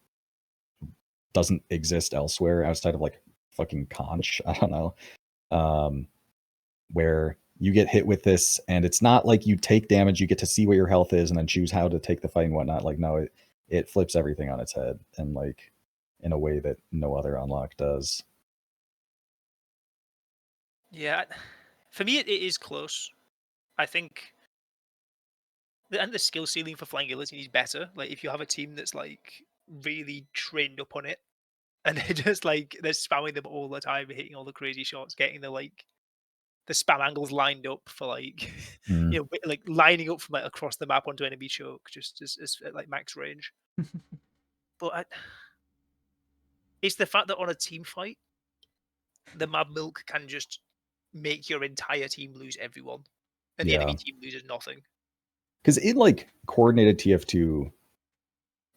doesn't exist elsewhere outside of like fucking conch. I don't know. Where you get hit with this, and it's not like you take damage, you get to see what your health is and then choose how to take the fight and whatnot. Like, no, it flips everything on its head, and like in a way that no other unlock does. Yeah, for me it is close. I think the skill ceiling for flying guillotine is better. Like if you have a team that's like really trained up on it, and they're just like they're spamming them all the time, hitting all the crazy shots, getting the spam angles lined up for like Mm. like lining up from like across the map onto enemy choke, just as at like max range. But it's the fact that on a team fight, the Mad Milk can just make your entire team lose everyone, and the enemy team loses nothing. Because in like coordinated TF2,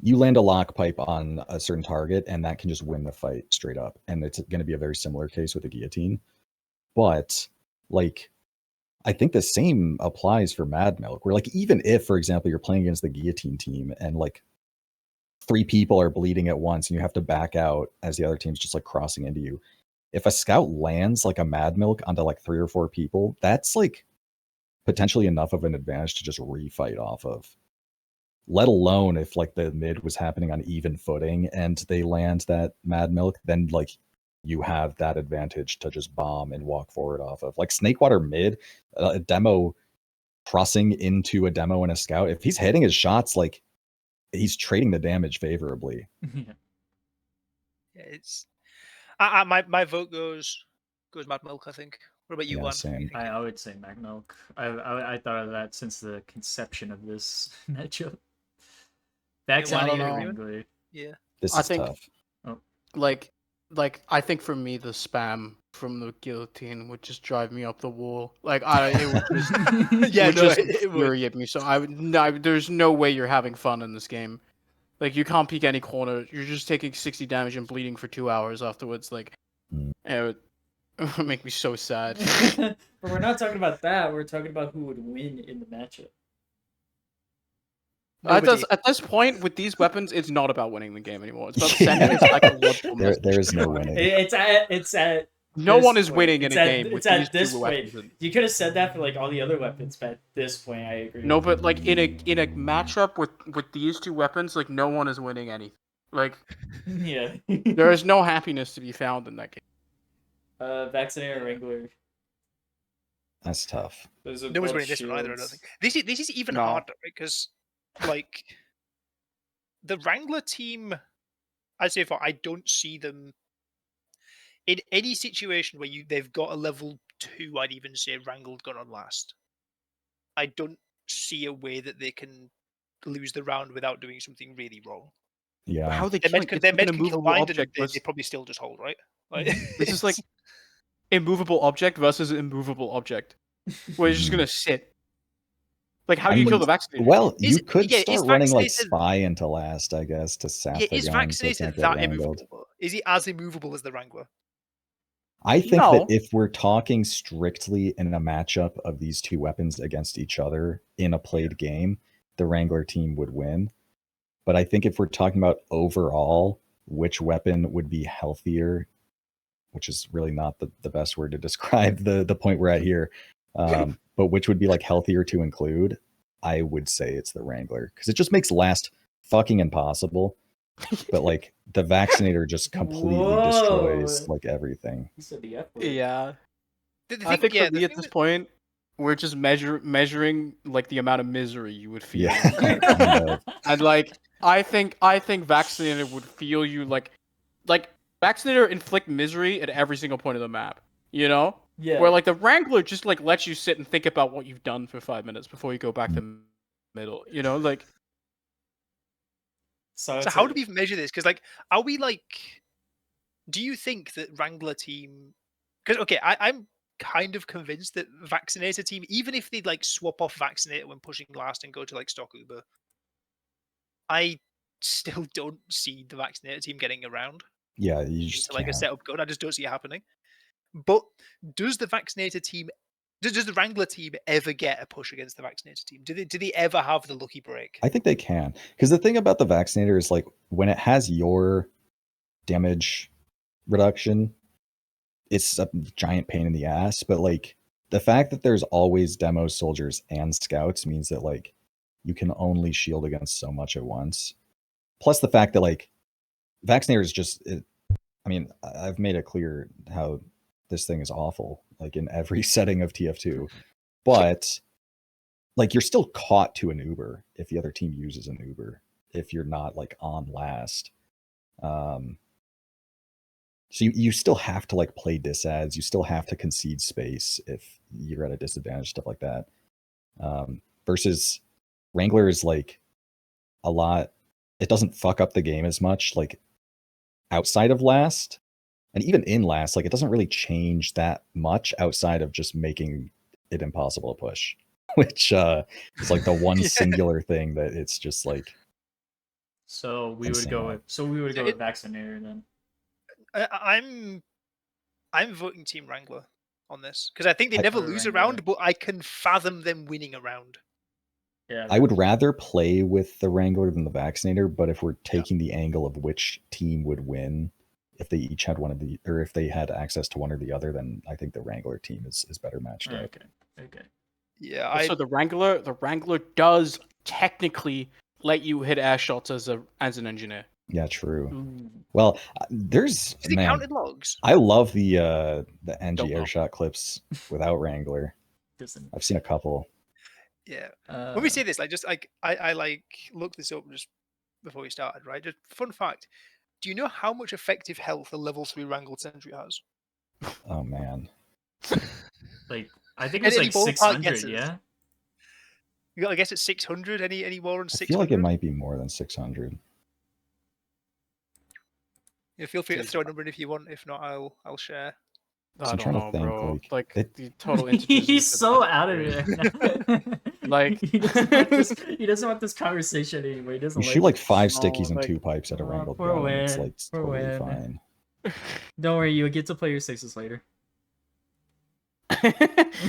you land a lock pipe on a certain target, and that can just win the fight straight up. And it's going to be a very similar case with the guillotine. But like, I think the same applies for Mad Milk, where like even if, for example, you're playing against the guillotine team and like 3 people are bleeding at once and you have to back out as the other team's just like crossing into you. If a scout lands like a Mad Milk onto like 3 or 4 people, that's like potentially enough of an advantage to just refight off of. Let alone if like the mid was happening on even footing and they land that Mad Milk, then like you have that advantage to just bomb and walk forward off of. Like Snakewater mid, a demo crossing into a demo and a scout, if he's hitting his shots, like he's trading the damage favorably. Yeah, it's my vote goes Mad Milk, I think. What about you, Yeah, Juan? same. I would say Mac Milk. I thought of that since the conception of this matchup. That's Juan, I are don't you know. agreeing? Wrangler. Yeah. This I is think- tough. Like I think for me the spam from the guillotine would just drive me up the wall. Like it would just Yeah, it would no, just it would. infuriate me. So there's no way you're having fun in this game. Like you can't peek any corner. You're just taking 60 damage and bleeding for 2 hours afterwards. Like it would make me so sad. But we're not talking about that. We're talking about who would win in the matchup. Nobody. At this point with these weapons, it's not about winning the game anymore. It's about sending a psychological message. There is no winning. It's at No this one is point. winning in It's a at- game It's with at these this two point. weapons. You could have said that for like all the other weapons, but at this point, I agree. No, but like in a matchup with these two weapons, like no one is winning anything. Like Yeah. there is no happiness to be found in that game. Vaccinator Wrangler. That's tough. Those are No one's both winning this one either, I don't shields. think. This is even No. harder, right? Because like the Wrangler team, I'd say I don't see them in any situation where they've got a level 2, I'd even say Wrangled gone on last. I don't see a way that they can lose the round without doing something really wrong. Yeah. How they Their killing? med can, It's their like an med can kill immovable bind and object. they probably still just hold, right? Like, This is like immovable object versus immovable object, where it's just gonna sit. Like how do you kill the vaccinator? Well, Is- you could yeah, is start running like vaccinated- spy into last, I guess, to sap yeah, the is gun so it vaccinated can't get that wrangled. immovable? Though? Is he as immovable as the Wrangler? I think No. that if we're talking strictly in a matchup of these two weapons against each other in a played game, the Wrangler team would win. But I think if we're talking about overall which weapon would be healthier, which is really not the best word to describe the point we're at here, but which would be like healthier to include, I would say it's the Wrangler, because it just makes last fucking impossible. But like the vaccinator just completely destroys like everything. He said the F word. Yeah, The I thing- think yeah, for the me at thing this that- point, we're just measuring like the amount of misery you would feel. Yeah. Kind of. And like I think vaccinator would feel you like vaccinator inflict misery at every single point of the map. You know? Yeah. Where like the Wrangler just like lets you sit and think about what you've done for 5 minutes before you go back to middle. You know, like So how do we measure this? Because like, are we like? Do you think that Wrangler team? Because okay, I'm kind of convinced that Vaccinator team, even if they like swap off Vaccinator when pushing last and go to like stock Uber, I still don't see the Vaccinator team getting around Yeah, you just into like a can't. setup gun. I just don't see it happening. But does the Vaccinator team? Does the Wrangler team ever get a push against the Vaccinator team? Do they ever have the lucky break? I think they can. Because the thing about the vaccinator is like when it has your damage reduction, it's a giant pain in the ass, but like the fact that there's always demo soldiers and scouts means that like you can only shield against so much at once. Plus the fact that like Vaccinator is just I mean, I've made it clear how this thing is awful, like in every setting of TF2. But like you're still caught to an Uber if the other team uses an Uber, if you're not like on last. So you still have to like play disads, you still have to concede space if you're at a disadvantage, stuff like that. Versus Wrangler is like a lot, it doesn't fuck up the game as much like outside of last. And even in last, like it doesn't really change that much outside of just making it impossible to push, which is like the one singular thing that it's just like. So we would go with Vaccinator then. I'm voting Team Wrangler on this because I think they never lose a Wrangler. round, but I can fathom them winning a round. Yeah, I would rather play with the Wrangler than the Vaccinator, but if we're taking the angle of which team would win, if they each had one of the, or if they had access to one or the other, then I think the Wrangler team is better matched up. Okay. Yeah, So the Wrangler does technically let you hit air shots as an engineer. Yeah, true. Ooh. Well, there's is it counted logs? I love the NG Don't know. airshot clips without Wrangler. I've seen a couple. Yeah. When we say this, like just like I like looked this up just before we started, right? Just fun fact. Do you know how much effective health a level 3 Wrangled Sentry has? Oh man. Like I think it's Any like ballpark 600, guesses? yeah. I guess it's 600. Any more than I 600? feel like it might be more than 600. Yeah, feel free to throw a number in if you want. If not, I'll share. I I'm don't trying to know, think, bro. like, the total integers. He's so out of it right now. Like he doesn't want this conversation anymore. He doesn't You like shoot like it. 5 stickies and like- 2 pipes at a Wrangled poor gun, and it's Win, like poor totally Win. fine. Don't worry, you'll get to play your sixes later.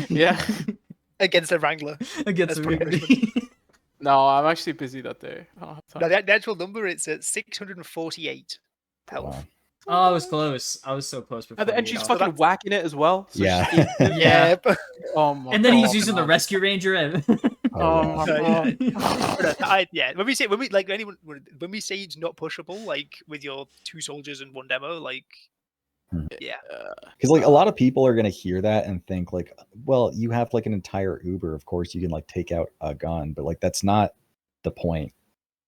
Yeah. Against a Wrangler. Against That's the pretty Wrangler. No, I'm actually busy that day. I don't have time. No, the actual number it's at 648 health. Wow. Oh, I was close. I was so close before. And you she's got- fucking whacking it as well. So Yeah. she's- Yeah. but- Oh my And then he's God. using the rescue ranger. And... Oh my God. yeah. When we say when we say it's not pushable, like with your 2 soldiers and 1 demo, like yeah. Because like a lot of people are gonna hear that and think like, well, you have like an entire Uber, of course you can like take out a gun, but like that's not the point.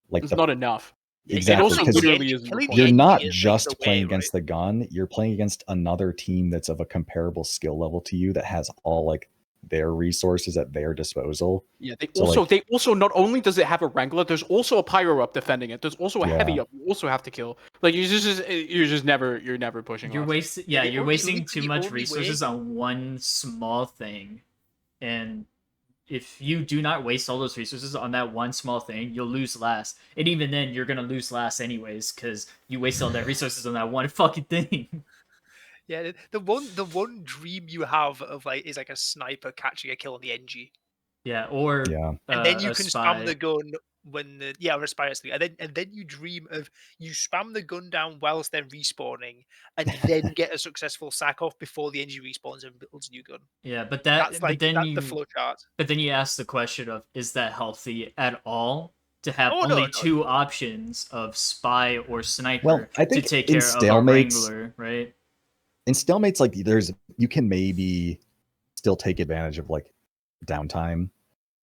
Like It's not enough. exactly, also because literally isn't the point. you're not is, like, just the playing way, against the gun, you're playing against another team that's of a comparable skill level to you that has all like their resources at their disposal. Yeah, they So, also like- not only does it have a Wrangler, there's also a pyro up defending it. There's also a heavy Yeah. up. You also have to kill. Like you're never pushing. You're left. wasting. Yeah, Yeah, the you're only- wasting literally too the much only resources way- on one small thing, and if you do not waste all those resources on that one small thing, you'll lose last. And even then, you're gonna lose last anyways because you wasted all that resources on that one fucking thing. Yeah, the one dream you have of like is like a sniper catching a kill on the NG. Yeah, or Yeah. And then you a can spy. spam the gun when the or a spy or something. And then you dream of you spam the gun down whilst they're respawning and then get a successful sack off before the NG respawns and builds a new gun. Yeah, but That's like but then that's you the flow chart. but then you ask the question of is that healthy at all to have Oh, no, only no. 2 options of spy or sniper Well, I think to take in care of a stalemates- Wrangler, right? In stalemates, like you can maybe still take advantage of like downtime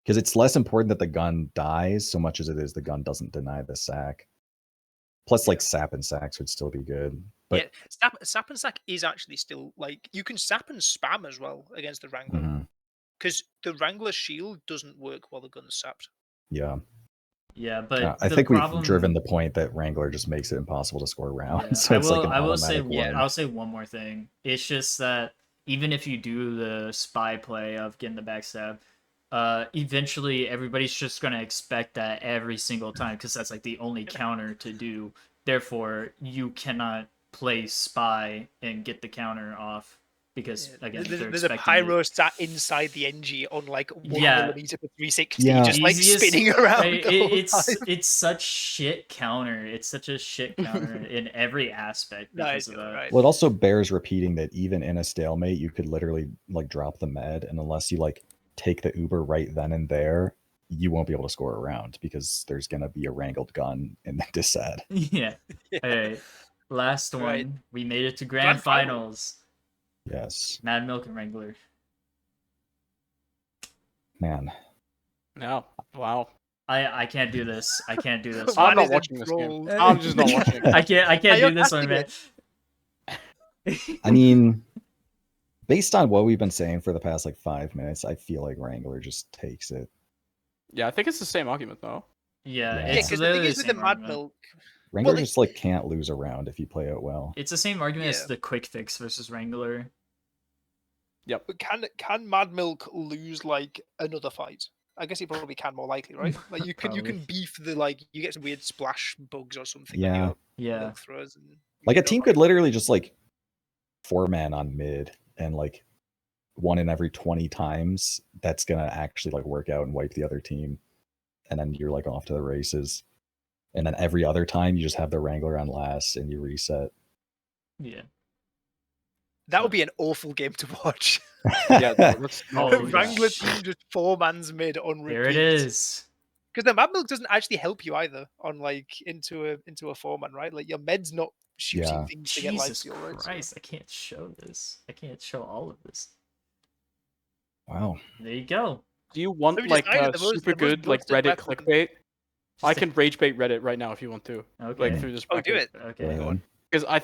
because it's less important that the gun dies so much as it is the gun doesn't deny the sack. Plus, like sap and sacks would still be good. But Yeah, sap and sack is actually still like you can sap and spam as well against the Wrangler mhm, because the Wrangler shield doesn't work while the gun's sapped. yeah, Yeah, but I the think problem... we've driven the point that Wrangler just makes it impossible to score rounds. Yeah, So it's like an I will say automatic win. I'll say one more thing. It's just that even if you do the spy play of getting the backstab, eventually everybody's just gonna expect that every single time because that's like the only counter to do. Therefore, you cannot play spy and get the counter off because Yeah, again, there's a pyro sat inside the NG on like 1 Yeah. millimeter per 360, Yeah. just like Easiest- spinning around. the whole it's time. it's such shit counter. It's such a shit counter in every aspect No, I because of know, that. right? Well, it also bears repeating that even in a stalemate, you could literally like drop the med, and unless you like take the Uber right then and there, you won't be able to score a round because there's gonna be a wrangled gun in the disad. Yeah. Yeah. All right. Last one. Right. We made it to Grand grand final. finals. Yes, Mad Milk and Wrangler. man. No. Wow. I can't do this. I can't do this. I'm Man not is watching this game. enthralled. I'm just not watching it. I can't Are do you this one, man. I mean, based on what we've been saying for the past like 5 minutes, I feel like Wrangler just takes it. Yeah, I think it's the same argument though. Yeah, Yeah. Yeah, it's because the thing literally is with the same Mad argument. Milk, Wrangler like- just like can't lose a round if you play it well. It's the same argument as Yeah. the quick fix versus Wrangler. but can Mad Milk lose like another fight? I guess he probably can, more likely, right? Like you can Probably. beef the like you get some weird splash bugs or something. Yeah. When you got Yeah. milk throws and Like a you team go could back. literally just like 4-man on mid and like 1 in every 20 times that's gonna actually like work out and wipe the other team, and then you're like off to the races. And then every other time you just have the Wrangler on last and you reset. Yeah. That would be an awful game to watch. Yeah, no, let's Oh, not do that. Wrangler team just 4-man's mid on repeat. There it is. Because the Mad Milk doesn't actually help you either on like into a 4-man, right? Like your med's not shooting Yeah. things to get life Jesus steal, right? So- Christ, I can't show this. I can't show all of this. Wow. There you go. Do you want So we like decided the most- super the most good like busted Reddit weapon- clickbait? I Just a- can rage bait Reddit right now if you want to. Okay. Like through this. Oh, do bracket. it. Okay. Go ahead. Because I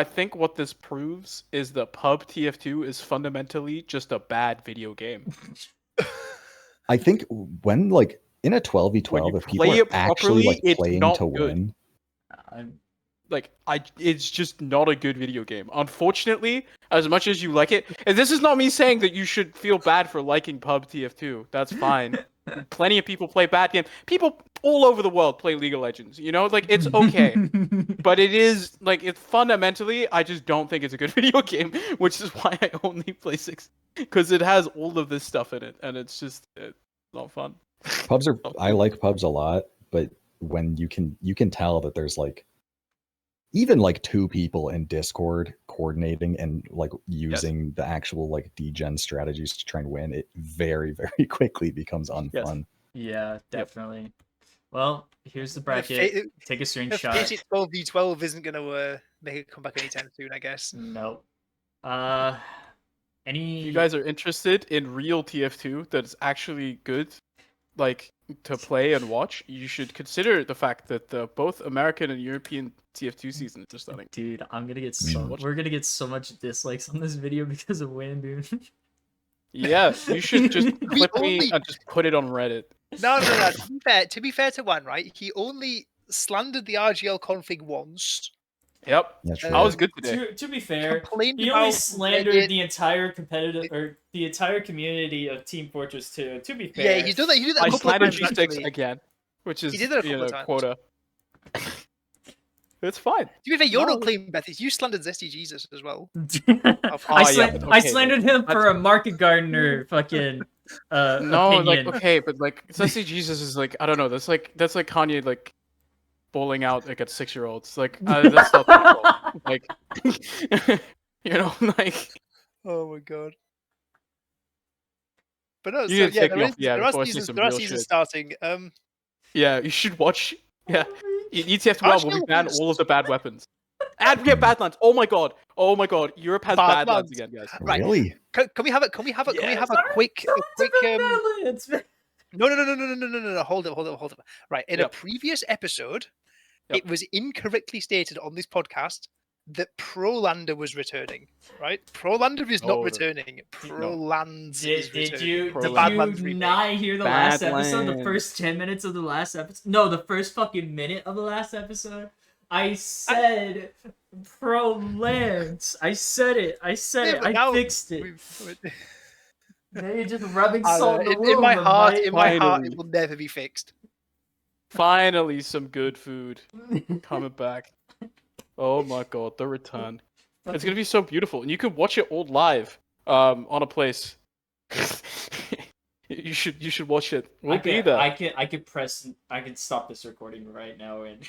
think what this proves is that Pub TF2 is fundamentally just a bad video game. I think when like in a When 12v12, you if people play are it actually properly, like it's playing not to good. win, I'm- It's just not a good video game. Unfortunately, as much as you like it, and this is not me saying that you should feel bad for liking Pub TF2. That's fine. Plenty of people play bad games. People all over the world play League of Legends. You know, like it's okay. But it is like it's fundamentally, I just don't think it's a good video game, which is why I only play 6 because it has all of this stuff in it, and it's not fun. pubs are. I like pubs a lot, but when you can tell that there's like even like 2 people in Discord coordinating and like using the actual like degen strategies to try and win, it very very quickly becomes unfun. Yeah, definitely. Well, here's the The bracket. fa- Take a the screenshot. Face It 12v12 isn't going to make it come back anytime soon, I guess. Nope. Any? If you guys are interested in real TF2 that is actually good, like to play and watch, you should consider the fact that both American and European TF2 seasons are starting. Dude, I'm gonna get so. Mm. We're gonna get so much dislikes on this video because of Win, dude. Yeah, you should just We clip me only- and just put it on Reddit. No. To be fair to Wan, right? He only slandered the RGL config once. Yep, That's Uh, I was good today. To be fair, Complained he about only slandered Reddit. the entire competitive or the entire community of Team Fortress 2. To be fair, Yeah, he's done that. He did that I a couple of slandered times. G6 actually. again, which is He did that a couple of times. quota. It's fine. To be fair, you're No. not claiming Beth. You slandered Zesty Jesus as well. I, Oh, yeah, I okay, slandered him for a Market Gardener fucking No, opinion. like okay, but like Sassy Jesus is like I don't know. That's like Kanye like bowling out like at 6-year-olds. Like that's not typical. Like you know, like Oh my god. But no, You so need to yeah, take there me is, off the ad there are before I see seasons, some there are real seasons shit. starting. yeah, you should watch. Yeah, ETF12 will be Arsenal banned was- all of the bad weapons. And we get Badlands. Oh my god. Europe has Badlands. Badlands again, guys. Right. Really? Can we have it? Can we have a Yes. quick It's No. Hold up. Right. In a Yep. previous episode, Yep. it was incorrectly stated on this podcast that Prolander was returning. Right? Prolander is not No. returning. Prolands is Did returning. you Pro The did Badlands you remake. not hear the last episode? The Badlands. first 10 minutes of the last episode? No, the first fucking minute of the last episode. I said pro lands. I said it. Yeah, I but now fixed it. we've- Now you're just rubbing I salt don't in know, the in my wound, heart, mate. in my heart, Finally. it will never be fixed. Finally some good food coming back. Oh my god, the return. It's gonna be so beautiful, and you can watch it all live on a place. you should watch it. We'll be there. I can stop this recording right now and.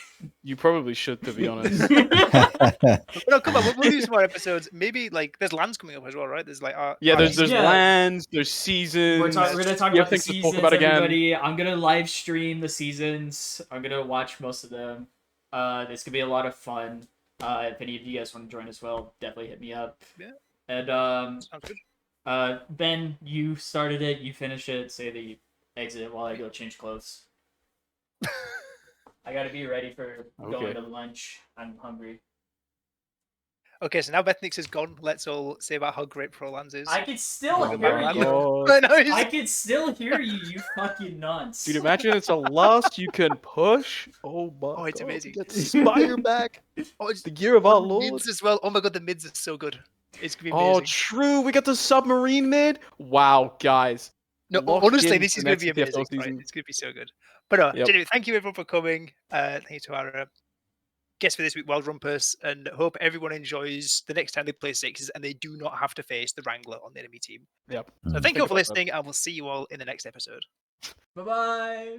You probably should, to be honest. No, come on, we'll do some more episodes. Maybe like there's lands coming up as well, right? There's like Yeah, there's Yeah. lands, there's seasons. We're gonna talk You about have the things to talk seasons, about again. everybody. I'm gonna live stream the seasons. I'm gonna watch most of them. It's gonna be a lot of fun. If any of you guys want to join as well, definitely hit me up. Yeah. And Sounds good. Ben, you started it, you finish it. Say the exit while I go change clothes. I gotta be ready for going Okay. to lunch. I'm hungry. Okay, so now Bethnix is gone. Let's all say about how great ProLands is. I can still Oh hear my you. God. I know, he's- I can still hear you. You fucking nuts. Dude, imagine it's a lust you can push. Oh my Oh, it's God. amazing. Get Spire back. Oh, it's The year of our the Lord. mids as well. Oh my god, the mids are so good. It's gonna be Oh, amazing. true. We got the submarine mid. Wow, guys. No, Lock honestly, in this the is going to next be TF2 amazing. Right? season. It's going to be so good. But Yep. anyway, thank you everyone for coming. Thank you to our guest for this week, Wild Rumpus, and hope everyone enjoys the next time they play sixes and they do not have to face the Wrangler on the enemy team. Yep. So Mm. thank you all Think for about that. listening, and we'll see you all in the next episode. Bye bye.